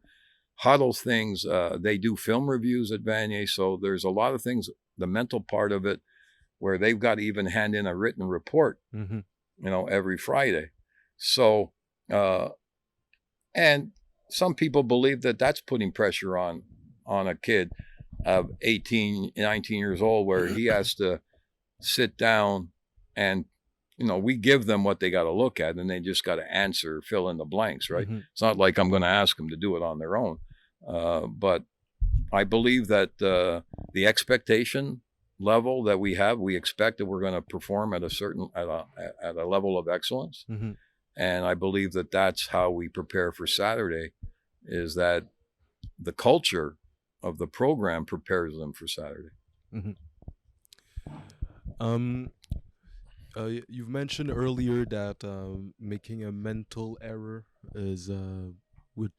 huddle things. They do film reviews at Vanier. So there's a lot of things, the mental part of it, where they've got to even hand in a written report, every Friday. So, and some people believe that that's putting pressure on a kid of 18, 19 years old, where he has to sit down and, we give them what they got to look at, and they just got to answer, fill in the blanks, right? It's not like I'm going to ask them to do it on their own. But I believe that the expectation level that we expect that we're going to perform at a level of excellence. And I believe that that's how we prepare for Saturday, is that the culture of the program prepares them for Saturday. You've mentioned earlier that making a mental error is would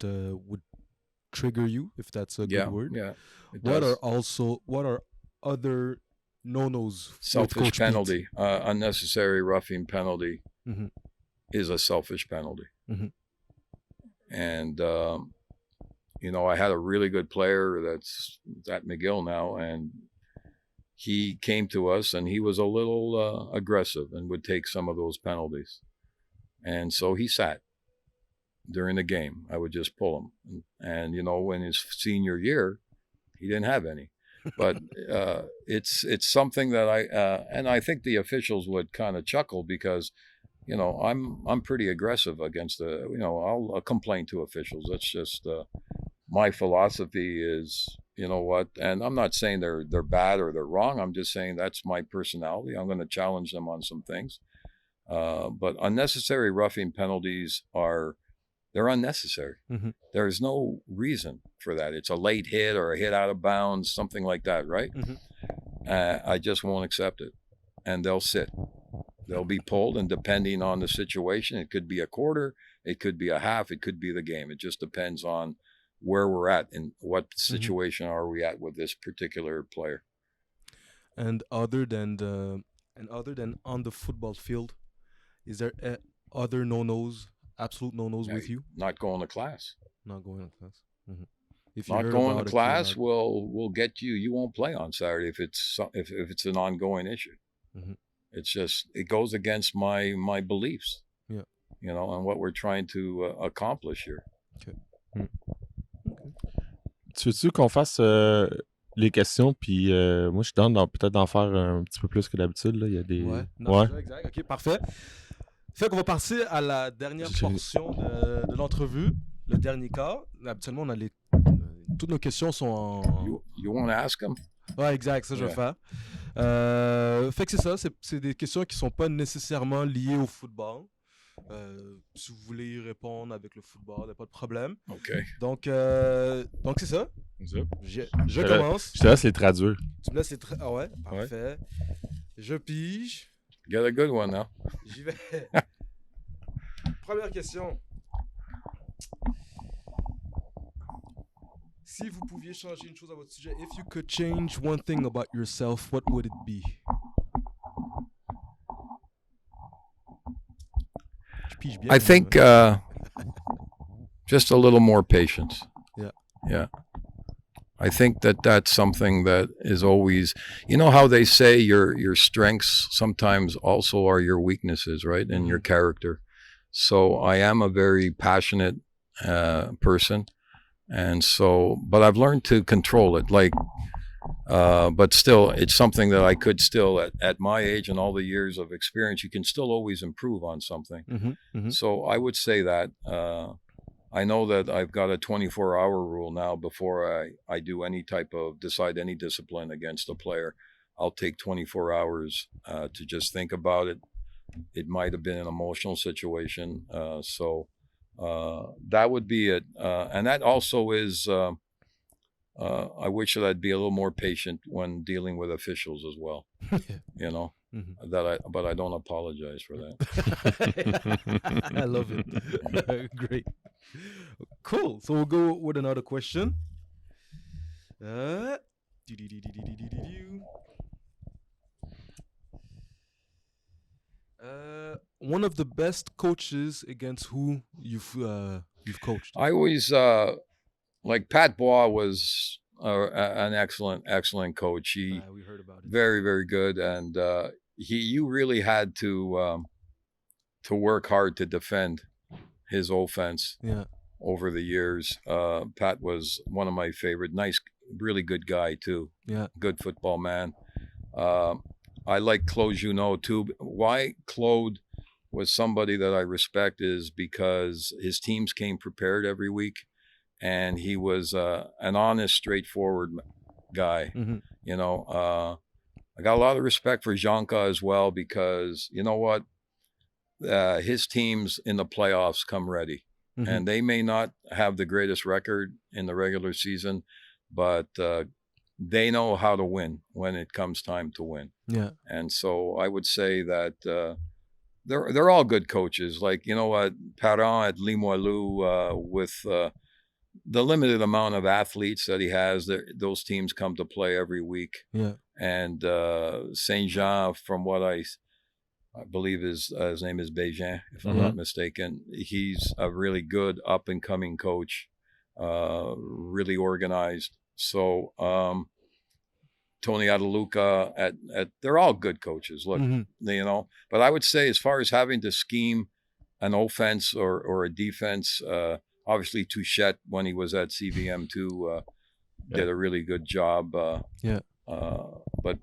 trigger you, if that's a good word. Yeah. What are other no-nos? Selfish penalty, unnecessary roughing penalty is a selfish penalty. And I had a really good player that's at McGill now, and he came to us and he was a little aggressive and would take some of those penalties. And so he sat during the game. I would just pull him. And, in his senior year, he didn't have any. But it's something that I think the officials would kind of chuckle, because, I'm pretty aggressive against I'll complain to officials. That's just my philosophy is, and I'm not saying they're bad or they're wrong. I'm just saying that's my personality. I'm going to challenge them on some things. But unnecessary roughing penalties they're unnecessary. There's no reason for that. It's a late hit or a hit out of bounds, something like that, right? I just won't accept it. And they'll sit. They'll be pulled, and depending on the situation, it could be a quarter, it could be a half, it could be the game. It just depends on where we're at and what situation are we at with this particular player. And other than on the football field, is there other no-nos, absolute no-nos with you? Not going to class. Not going to class. If not going to class will get you. You won't play on Saturday if it's an ongoing issue. It's just, it goes against my beliefs. Yeah. And what we're trying to accomplish here. Okay. Tu veux-tu qu'on fasse les questions, puis moi je suis down peut-être d'en faire un petit peu plus que d'habitude, là. Il y a des... Exact. Ok, parfait. Fait qu'on va passer à la dernière portion de l'entrevue, le dernier quart. Habituellement, on a toutes nos questions sont en... You want to ask them? Ouais, exact, ça je vais faire. Fait que c'est ça, c'est des questions qui sont pas nécessairement liées au football. Si vous voulez y répondre avec le football, il n'y a pas de problème. OK. Donc c'est ça. Je commence. Je te laisse les traduire. Tu me laisses les traduire. Ah ouais, parfait. Ouais. Je pige. Get a good one now. J'y vais. Première question. Si vous pouviez changer une chose à votre sujet, if you could change one thing about yourself, what would it be? I think just a little more patience. Yeah. I think that's something that is always, how they say your strengths sometimes also are your weaknesses, right? And your character. So I am a very passionate person. And so, but I've learned to control it, but still, it's something that I could still, at my age and all the years of experience, you can still always improve on something. So I would say that I know that I've got a 24-hour rule now before I do any type of, decide any discipline against a player. I'll take 24 hours to just think about it. It might have been an emotional situation. So That would be it. And that also is, I wish that I'd be a little more patient when dealing with officials as well. You know, but I don't apologize for that. I love it. Great. Cool. So we'll go with another question. One of the best coaches against who you've coached. I always like Pat Bois was an excellent coach. He We heard about it. very, very good, and you really had to work hard to defend his offense. Yeah. Over the years, Pat was one of my favorite. Nice, really good guy too. Yeah. Good football man. I like Claude Junot too. Why Claude was somebody that I respect is because his teams came prepared every week, and he was an honest, straightforward guy. You know, I got a lot of respect for Janka as well, because you know what, his teams in the playoffs come ready. And they may not have the greatest record in the regular season, but they know how to win when it comes time to win. Yeah. And so I would say that they're all good coaches. Like, you know what, Parent at Limoilou, with the limited amount of athletes that he has, those teams come to play every week. Yeah. And Saint Jean, from what I believe his name is Bégin, if I'm not mistaken. He's a really good up-and-coming coach, really organized. So Tony Adaluca, they're all good coaches. Look, you know. But I would say, as far as having to scheme an offense or a defense, obviously Touchette, when he was at CVM2, did a really good job. But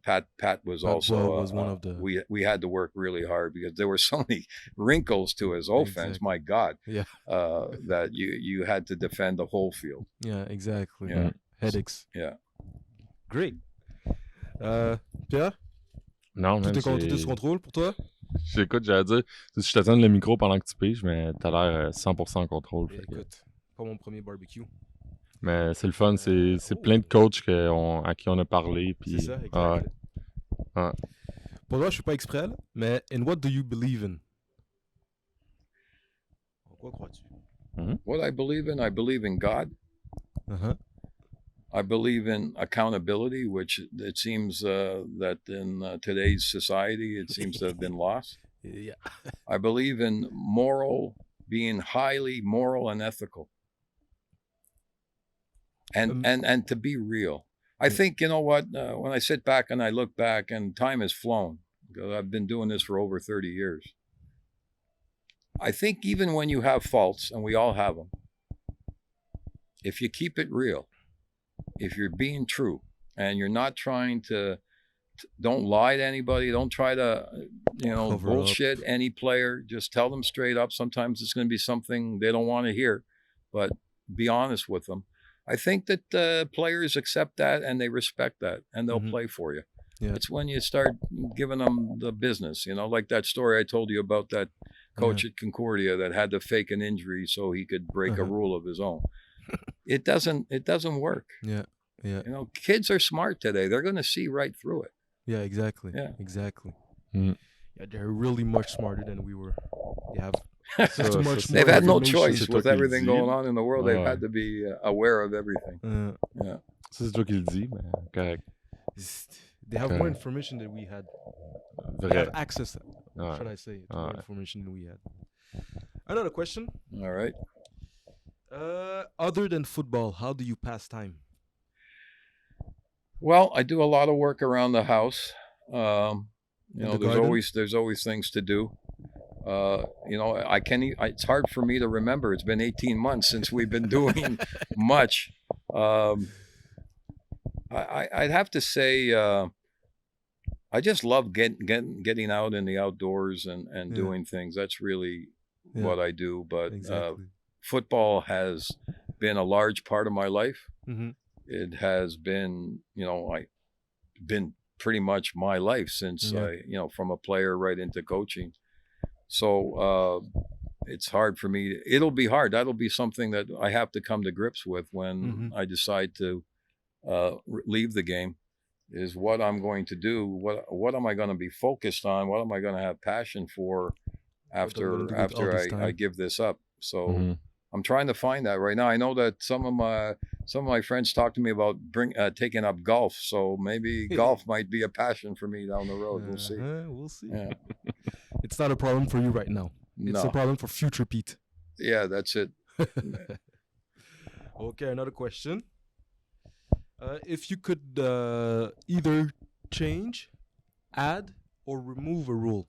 Pat was also was one of the. We had to work really hard because there were so many wrinkles to his offense. My God, that you had to defend the whole field. Yeah, exactly. Yeah. Headaches. Yeah. Great. Pierre? Non, Tout même est sous contrôle pour toi? J'écoute, j'allais dire, je te donne le micro pendant que tu piges, mais t'as l'air 100% en contrôle. Écoute, pas mon premier barbecue. Mais c'est le fun, c'est plein de coachs à qui on a parlé. Puis, c'est ça, exact. Pour toi, je suis pas expert, mais in what do you believe in? En quoi crois-tu? What I believe in God. I believe in accountability, which it seems that in today's society, it seems to have been lost. Yeah. I believe in being highly moral and ethical. And to be real. I think, you know what, when I sit back and I look back, and time has flown, because I've been doing this for over 30 years. I think even when you have faults, and we all have them, if you keep it real, if you're being true, and you're not trying to don't lie to anybody, don't try to, bullshit any player, just tell them straight up. Sometimes it's going to be something they don't want to hear, but be honest with them. I think that players accept that, and they respect that, and they'll play for you. Yeah. It's when you start giving them the business, like that story I told you about that coach at Concordia that had to fake an injury so he could break a rule of his own. It doesn't work. Yeah. Kids are smart today. They're going to see right through it. Yeah, exactly. Yeah, exactly. Mm. Yeah, they're really much smarter than we were. They have so much. They've had no choice with everything going on in the world. They've had to be aware of everything. Yeah. Ça, c'est toi qui le dis, mais correct. They have more information than we had. They have access, should I say, to more information than we had. Another question. All right. Other than football, how do you pass time? Well, I do a lot of work around the house. There's always things to do. It's hard for me to remember. It's been 18 months since we've been doing much. I'd have to say I just love getting out in the outdoors and doing things. That's really what I do. But football has been a large part of my life. It has been, been pretty much my life since from a player right into coaching. So it's hard for me. It'll be hard. That'll be something that I have to come to grips with when I decide to leave the game, is what I'm going to do. What am I going to be focused on? What am I going to have passion for after I give this up? So I'm trying to find that right now. I know that some of my friends talk to me about taking up golf. So maybe golf might be a passion for me down the road. We'll see. We'll see. Yeah. It's not a problem for you right now. It's a problem for future Pete. Yeah, that's it. Okay, another question. If you could either change, add, or remove a rule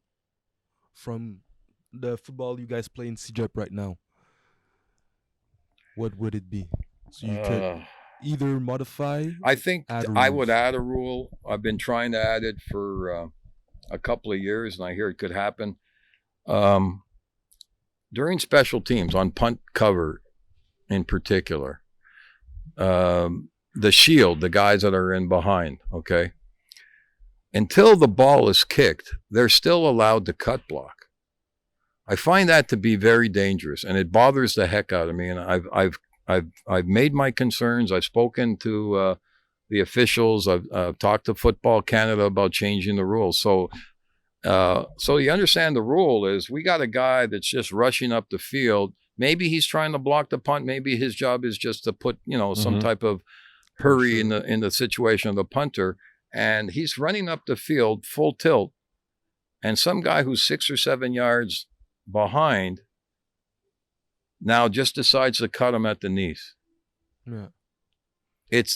from the football you guys play in CÉGEP right now, what would it be? So you could either modify. I think I would add a rule. I've been trying to add it for a couple of years, and I hear it could happen. During special teams, on punt cover in particular, the shield, the guys that are in behind, okay, until the ball is kicked, they're still allowed to cut block. I find that to be very dangerous, and it bothers the heck out of me. And I've made my concerns. I've spoken to the officials. I've talked to Football Canada about changing the rules. So you understand the rule is we got a guy that's just rushing up the field. Maybe he's trying to block the punt. Maybe his job is just to put, some type of hurry in the situation of the punter. And he's running up the field full tilt. And some guy who's 6 or 7 yards behind now just decides to cut him at the knees. Yeah.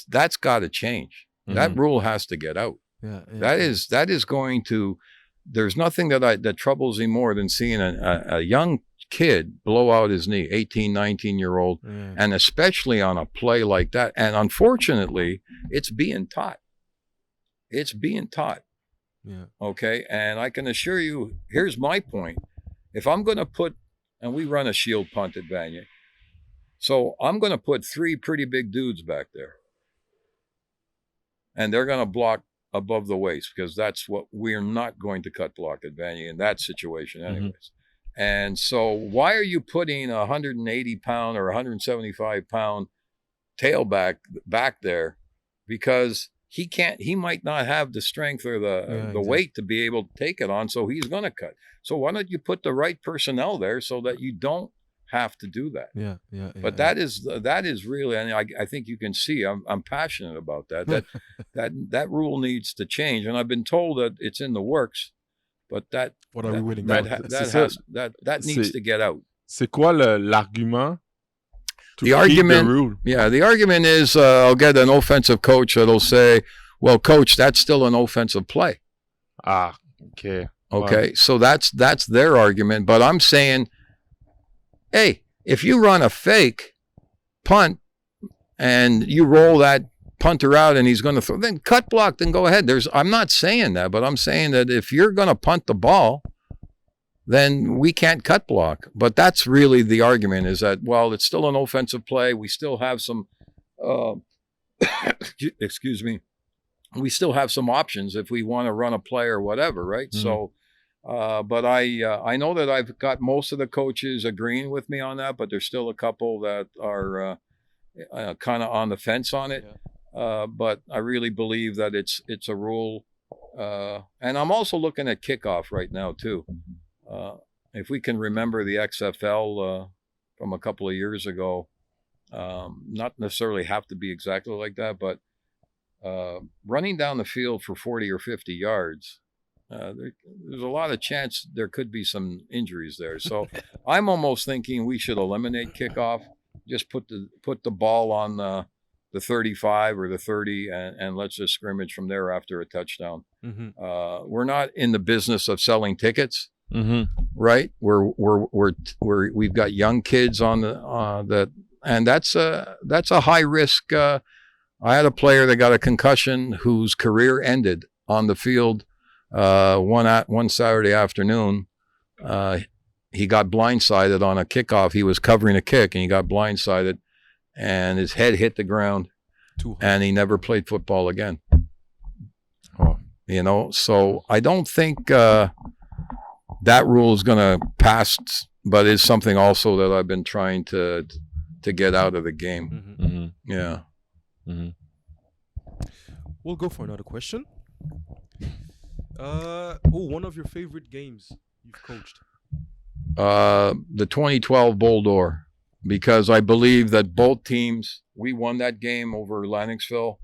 That's got to change. That rule has to get out. Yeah. That is going to. There's nothing that troubles me more than seeing a young kid blow out his knee, 18, 19-year-old, and especially on a play like that. And unfortunately, it's being taught. It's being taught. Yeah. Okay. And I can assure you, here's my point. If I'm going to put, and we run a shield punt at Vanier, so I'm going to put 3 pretty big dudes back there, and they're going to block above the waist, because that's what we're not going to cut block at Vanier in that situation anyways. And so why are you putting a 180-pound or 175-pound tailback back there? Because he might not have the strength or the weight to be able to take it on, so he's going to cut. So why don't you put the right personnel there so that you don't have to do that? Yeah. But that is really, and I think you can see I'm passionate about that. That rule needs to change, and I've been told that it's in the works. But that needs to get out. C'est quoi l'argument? The argument is I'll get an offensive coach that'll say, "Well, coach, that's still an offensive play." Okay. Okay, so that's their argument. But I'm saying, hey, if you run a fake punt and you roll that punter out and he's going to throw, then cut block, then go ahead. I'm not saying that, but I'm saying that if you're going to punt the ball, then we can't cut block. But that's really the argument, is that, well, it's still an offensive play. We still have some, excuse me, we still have some options if we want to run a play or whatever, right? So, but I know that I've got most of the coaches agreeing with me on that, but there's still a couple that are kind of on the fence on it. But I really believe that it's a rule. And I'm also looking at kickoff right now too. If we can remember the XFL from a couple of years ago, not necessarily have to be exactly like that, but running down the field for 40 or 50 yards, there's a lot of chance there could be some injuries there. So I'm almost thinking we should eliminate kickoff, just put the ball on the 35 or the 30, and let's just scrimmage from there after a touchdown. We're not in the business of selling tickets, right? We've got young kids on that, and that's a high risk. I had a player that got a concussion whose career ended on the field one Saturday afternoon. He got blindsided on a kickoff. He was covering a kick and he got blindsided, and his head hit the ground, and he never played football again. So I don't think that rule is going to pass but it's something also that I've been trying to get out of the game. Yeah. We'll go for another question. One of your favorite games you've coached? The 2012 Bull D'Or, because I believe that both teams, we won that game over Lennoxville.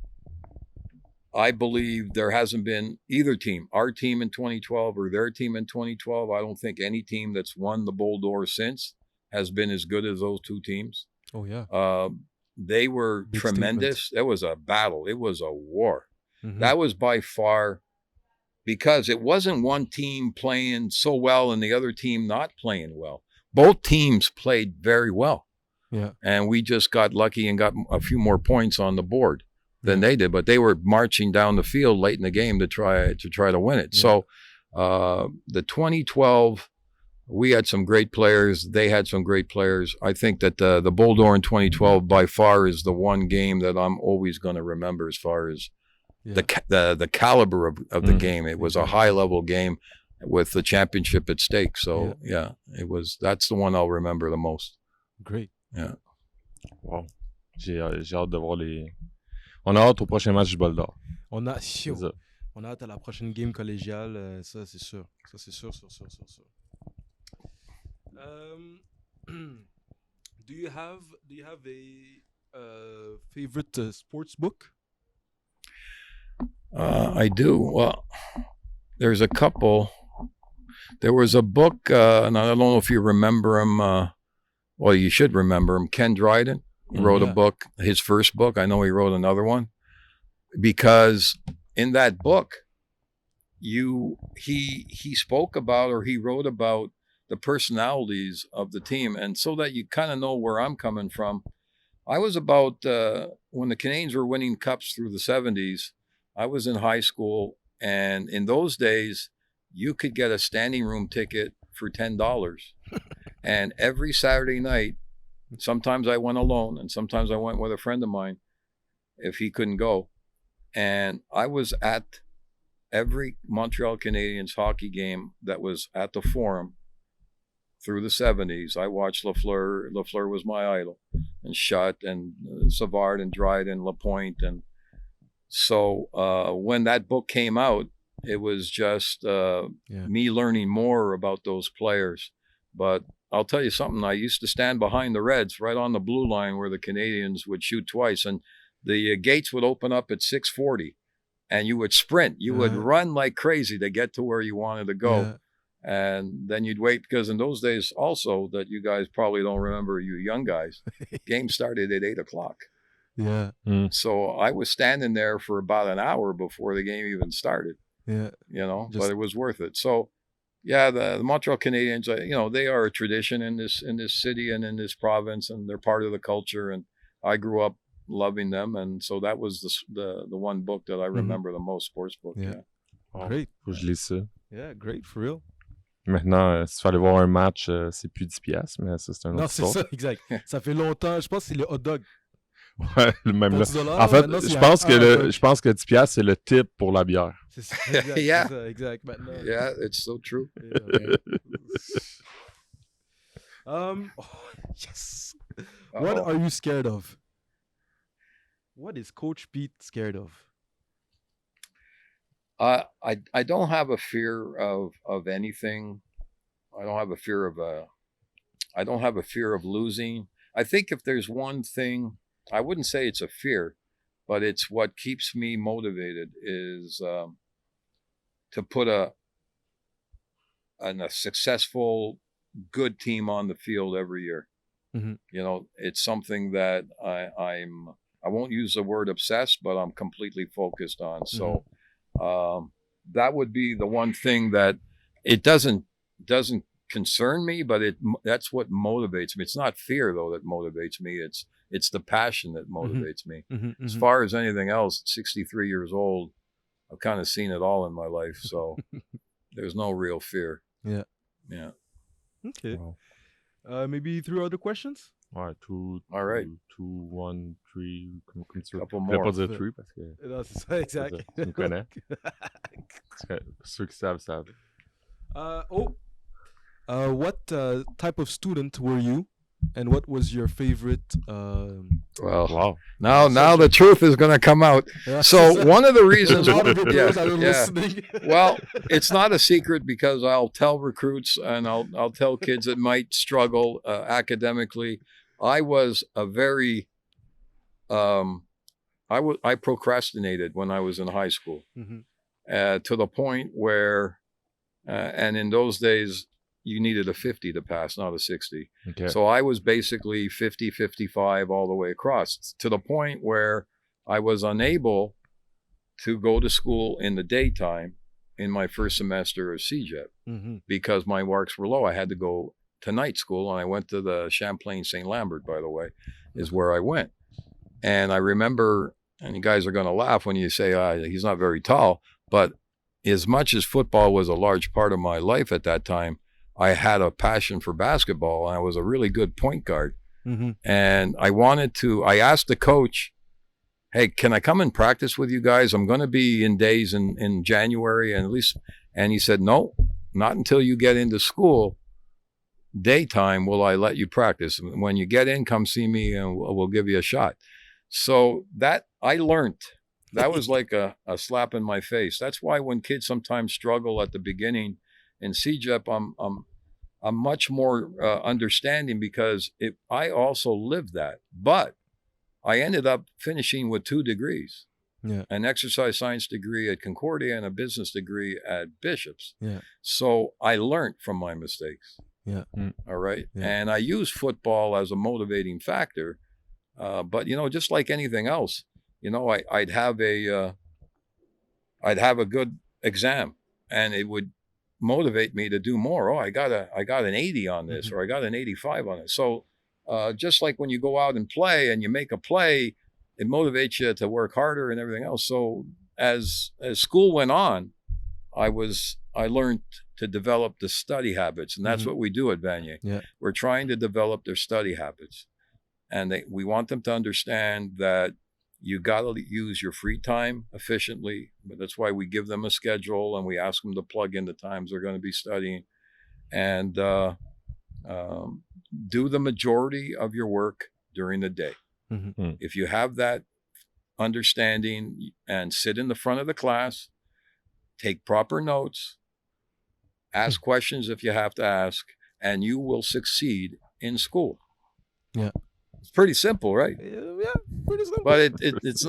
I believe there hasn't been either team, our team in 2012 or their team in 2012. I don't think any team that's won the Bull D'Or since has been as good as those two teams. Oh, yeah. They were Big tremendous. statement. It was a battle. It was a war. Mm-hmm. That was by far, because it wasn't one team playing so well and the other team not playing well. Both teams played very well. Yeah. And we just got lucky and got a few more points on the board than they did, but they were marching down the field late in the game to try to win it. Yeah. So the 2012, we had some great players. They had some great players. I think that the Bull D'Or in 2012 by far is the one game that I'm always going to remember as far as the caliber of the game. It was a high level game with the championship at stake. So it was. That's the one I'll remember the most. Great. Yeah. Wow. J'ai hâte de voir les. On a hâte au prochain match du Bol d'Or. On a hâte à la prochaine game collégiale. Ça c'est sûr. Ça c'est sûr. Do you have a favorite sports book? I do. Well, there's a couple. There was a book, and I don't know if you remember him. Well, you should remember him. Ken Dryden wrote a book, his first book. I know he wrote another one, because in that book, he spoke about, or he wrote about, the personalities of the team, and so that you kind of know where I'm coming from. I was about when the Canadiens were winning cups through the 70s. I was in high school, and in those days, you could get a standing room ticket for $10. And every Saturday night, sometimes I went alone, and sometimes I went with a friend of mine if he couldn't go. And I was at every Montreal Canadiens hockey game that was at the Forum through the 70s. I watched Lafleur. Lafleur was my idol. And Schutt and Savard and Dryden, Lapointe. And so when that book came out, it was just me learning more about those players. But I'll tell you something. I used to stand behind the Reds right on the blue line where the Canadiens would shoot twice. And the gates would open up at 6:40. And you would sprint. You would run like crazy to get to where you wanted to go. Yeah. And then you'd wait, because in those days also, that you guys probably don't remember, you young guys, game started at 8 o'clock. Yeah. So I was standing there for about an hour before the game even started. Yeah. You know, but it was worth it. So, yeah, the Montreal Canadiens, you know, they are a tradition in this city and in this province, and they're part of the culture. And I grew up loving them, and so that was the one book that I remember the most, sports book. Yeah. Wow. Great. Faut que je lise ça. Yeah, great, for real. Maintenant, si tu vas aller voir un match, c'est plus 10$, mais ça, c'est un autre Non, c'est ça, exact. Ça fait longtemps, je pense que c'est le hot dog. Ouais, même là. En fait, je pense que 10$, c'est le tip pour la bière. C'est ça, exact. Yeah. C'est ça, exact. Maintenant. Yeah, it's so true. Yeah, yes. What are you scared of? What is Coach Pete scared of? I don't have a fear of anything. I don't have a fear of losing. I think if there's one thing, I wouldn't say it's a fear, but it's what keeps me motivated is to put a successful, good team on the field every year. Mm-hmm. You know, it's something that I won't use the word obsessed, but I'm completely focused on. So that would be the one thing that it doesn't concern me, but that's what motivates me. It's not fear though that motivates me. It's the passion that motivates me. Mm-hmm. As far as anything else, 63 years old, I've kind of seen it all in my life. So there's no real fear. Yeah. Yeah. Okay. Wow. Maybe 3 other questions? Ouais, all right. 2, 1, 3, comme tu veux. Couple Je vais more. pas dire 3 parce que... Non, c'est ça, exact. Tu me connais. Ceux qui savent. What type of student were you, and what was your favorite? Well, Wow. now the truth is going to come out. So one of the reasons, a lot of recruiters that are yeah. listening. Well, it's not a secret because I'll tell recruits and I'll tell kids that might struggle academically. I was a very I procrastinated when I was in high school, to the point where, and in those days, you needed a 50 to pass, not a 60. Okay. So I was basically 50, 55 all the way across, to the point where I was unable to go to school in the daytime in my first semester of CÉGEP because my marks were low. I had to go to night school, and I went to the Champlain St. Lambert, by the way, is where I went. And I remember, and you guys are going to laugh when you say he's not very tall, but as much as football was a large part of my life at that time, I had a passion for basketball, and I was a really good point guard. And I asked the coach, hey, can I come and practice with you guys? I'm going to be in days in January, and he said, no, not until you get into school. Daytime will I let you practice. When you get in, come see me and we'll give you a shot. So that I learned. That was like a slap in my face. That's why when kids sometimes struggle at the beginning in CÉGEP, I'm much more understanding because I also lived that. But I ended up finishing with 2 degrees. Yeah. An exercise science degree at Concordia and a business degree at Bishop's. Yeah. So I learned from my mistakes. Yeah. All right. Yeah. And I use football as a motivating factor. But just like anything else, I'd have a good exam, and it would motivate me to do more. Oh, I got an 80 on this, or I got an 85 on it. So just like when you go out and play and you make a play, it motivates you to work harder and everything else. So as school went on, I learned to develop the study habits, and that's what we do at Vanier. Yeah. We're trying to develop their study habits, and we want them to understand that you got to use your free time efficiently. But that's why we give them a schedule, and we ask them to plug in the times they're going to be studying, and do the majority of your work during the day. If you have that understanding and sit in the front of the class, take proper notes, ask questions if you have to ask, and you will succeed in school. Yeah. It's pretty simple, right? Yeah, pretty simple. But it's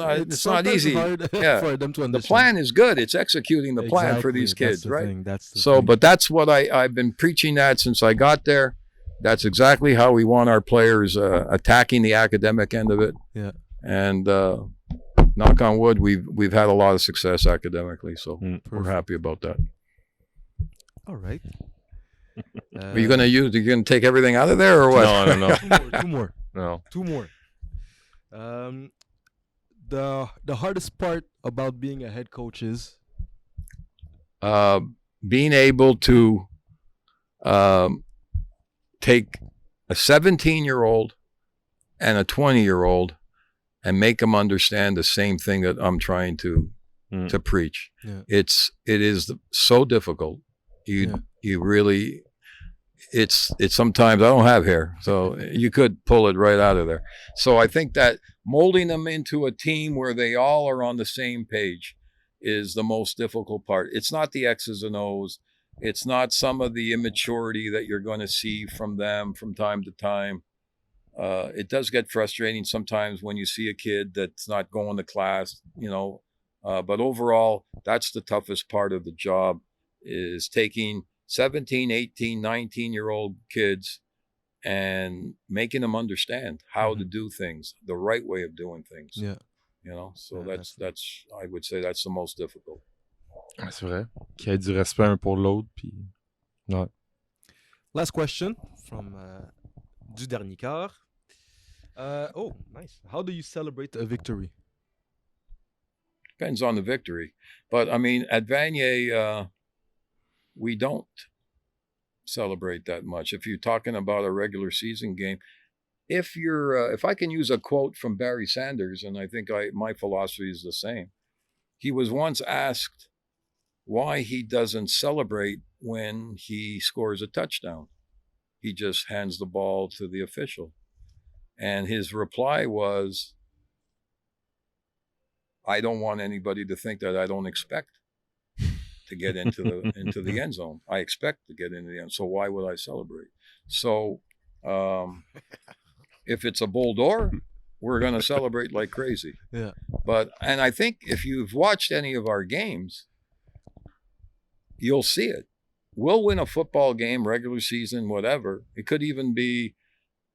not easy. Hard Yeah. for them to understand. The plan is good. It's executing the plan for these kids, right? That's the thing. But that's what I've been preaching that since I got there. That's exactly how we want our players attacking the academic end of it. Yeah. And knock on wood, we've had a lot of success academically, so we're happy about that. All right. Are you gonna take everything out of there or what? No. Two more. No. 2 more. The hardest part about being a head coach is being able to take a 17-year-old and a 20-year-old and make them understand the same thing that I'm trying to preach. Yeah. It is so difficult. You really, it's sometimes, I don't have hair, so you could pull it right out of there. So I think that molding them into a team where they all are on the same page is the most difficult part. It's not the X's and O's. It's not some of the immaturity that you're going to see from them from time to time. It does get frustrating sometimes when you see a kid that's not going to class, but overall, that's the toughest part of the job, is taking 17, 18, 19-year-old kids and making them understand how to do things, the right way of doing things. Yeah. So that's I would say that's the most difficult. C'est vrai. Qu'il y ait du respect un pour l'autre. Puis... Ouais. Last question from du dernier quart. Nice. How do you celebrate a victory? Depends on the victory. But, I mean, at Vanier, we don't celebrate that much. If you're talking about a regular season game, if I can use a quote from Barry Sanders, and I think my philosophy is the same. He was once asked why he doesn't celebrate when he scores a touchdown. He just hands the ball to the official. And his reply was, I don't want anybody to think that I don't expect to get into the end zone. I expect to get into the end. So why would I celebrate? So if it's a bull door, we're going to celebrate like crazy. Yeah. And I think if you've watched any of our games, you'll see it. We'll win a football game, regular season, whatever. It could even be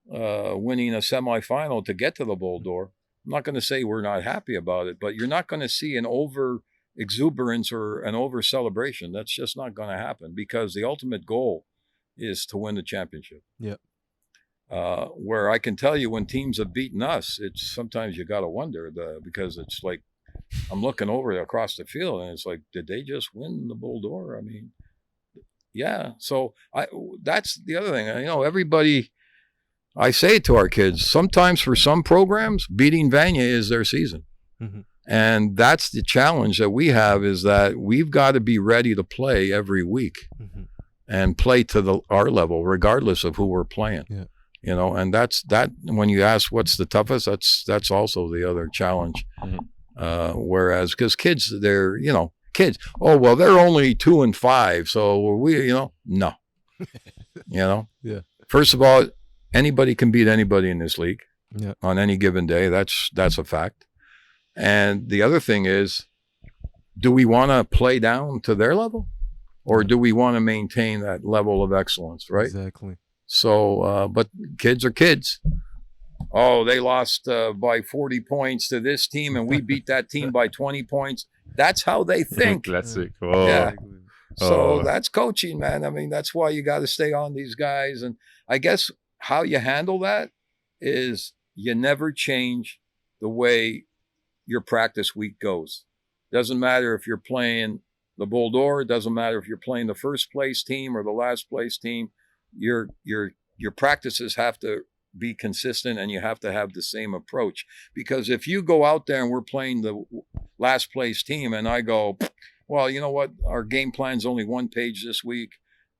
winning a semifinal to get to the bull door. I'm not going to say we're not happy about it, but you're not going to see an over exuberance or an over celebration. That's just not going to happen, because the ultimate goal is to win the championship. Yeah. Where I can tell you, when teams have beaten us, it's sometimes you got to wonder, because it's like I'm looking over across the field and it's like, did they just win the bull door? I mean, yeah. So that's the other thing. Everybody, I say it to our kids, sometimes for some programs, beating Vanier is their season. Mm-hmm. And that's the challenge that we have, is that we've got to be ready to play every week and play to our level, regardless of who we're playing. Yeah. And that's that. When you ask what's the toughest, that's also the other challenge. Whereas, because kids, they're, kids, oh, well, they're only 2 and 5. So we, no, Yeah. First of all, anybody can beat anybody in this league Yeah. on any given day. That's a fact. And the other thing is, do we want to play down to their level, or do we want to maintain that level of excellence, right? Exactly. So, but kids are kids. Oh, they lost by 40 points to this team, and we beat that team by 20 points. That's how they think. Classic. Oh. Yeah. So that's coaching, man. I mean, that's why you got to stay on these guys. And I guess how you handle that is you never change the way your practice week goes. Doesn't matter if you're playing the Bull D'Or. It doesn't matter if you're playing the first place team or the last place team. Your practices have to be consistent, and you have to have the same approach. Because if you go out there and we're playing the last place team, and I go, well, you know what, our game plan's only 1 page this week,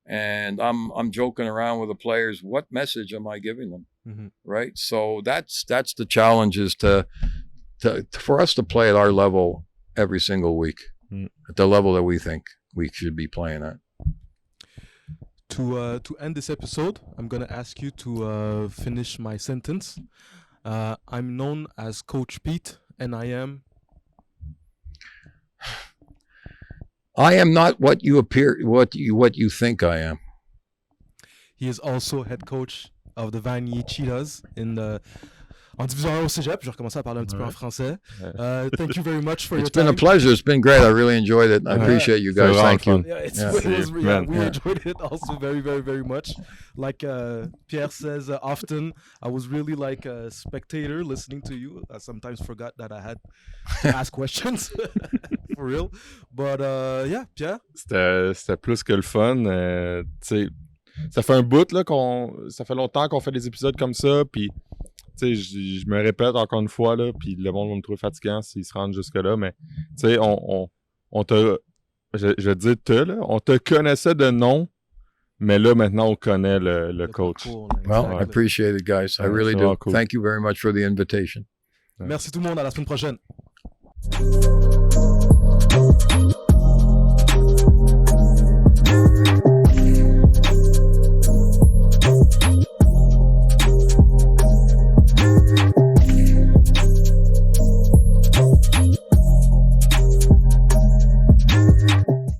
and I'm joking around with the players, what message am I giving them? Mm-hmm. Right? So that's the challenge, is for us to play at our level every single week, at the level that we think we should be playing at. To end this episode, I'm going to ask you to finish my sentence. I'm known as Coach Pete, and I am not what you think I am. He is also head coach of the Vanier Cheetahs en division 1 au cégep. Je vais recommencer à parler un petit peu en français. Thank you very much for your time. It's been a pleasure. It's been great. I really enjoyed it. I appreciate you guys. Thank you. Yeah, we enjoyed it also very, very, very much. Like Pierre says often, I was really like a spectator listening to you. I sometimes forgot that I had to ask questions. For real. But yeah, Pierre? C'était plus que le fun. Tu sais, ça fait un bout, là, ça fait longtemps qu'on fait des épisodes comme ça, puis je me répète encore une fois, là, puis le monde va me trouver fatigant s'ils se rendent jusque-là, mais tu sais, on te... Je vais te dire là, on te connaissait de nom, mais là, maintenant, on connaît le coach. Cool, well, I appreciate it, guys. I really do. Cool. Thank you very much for the invitation. Merci tout le monde. À la semaine prochaine.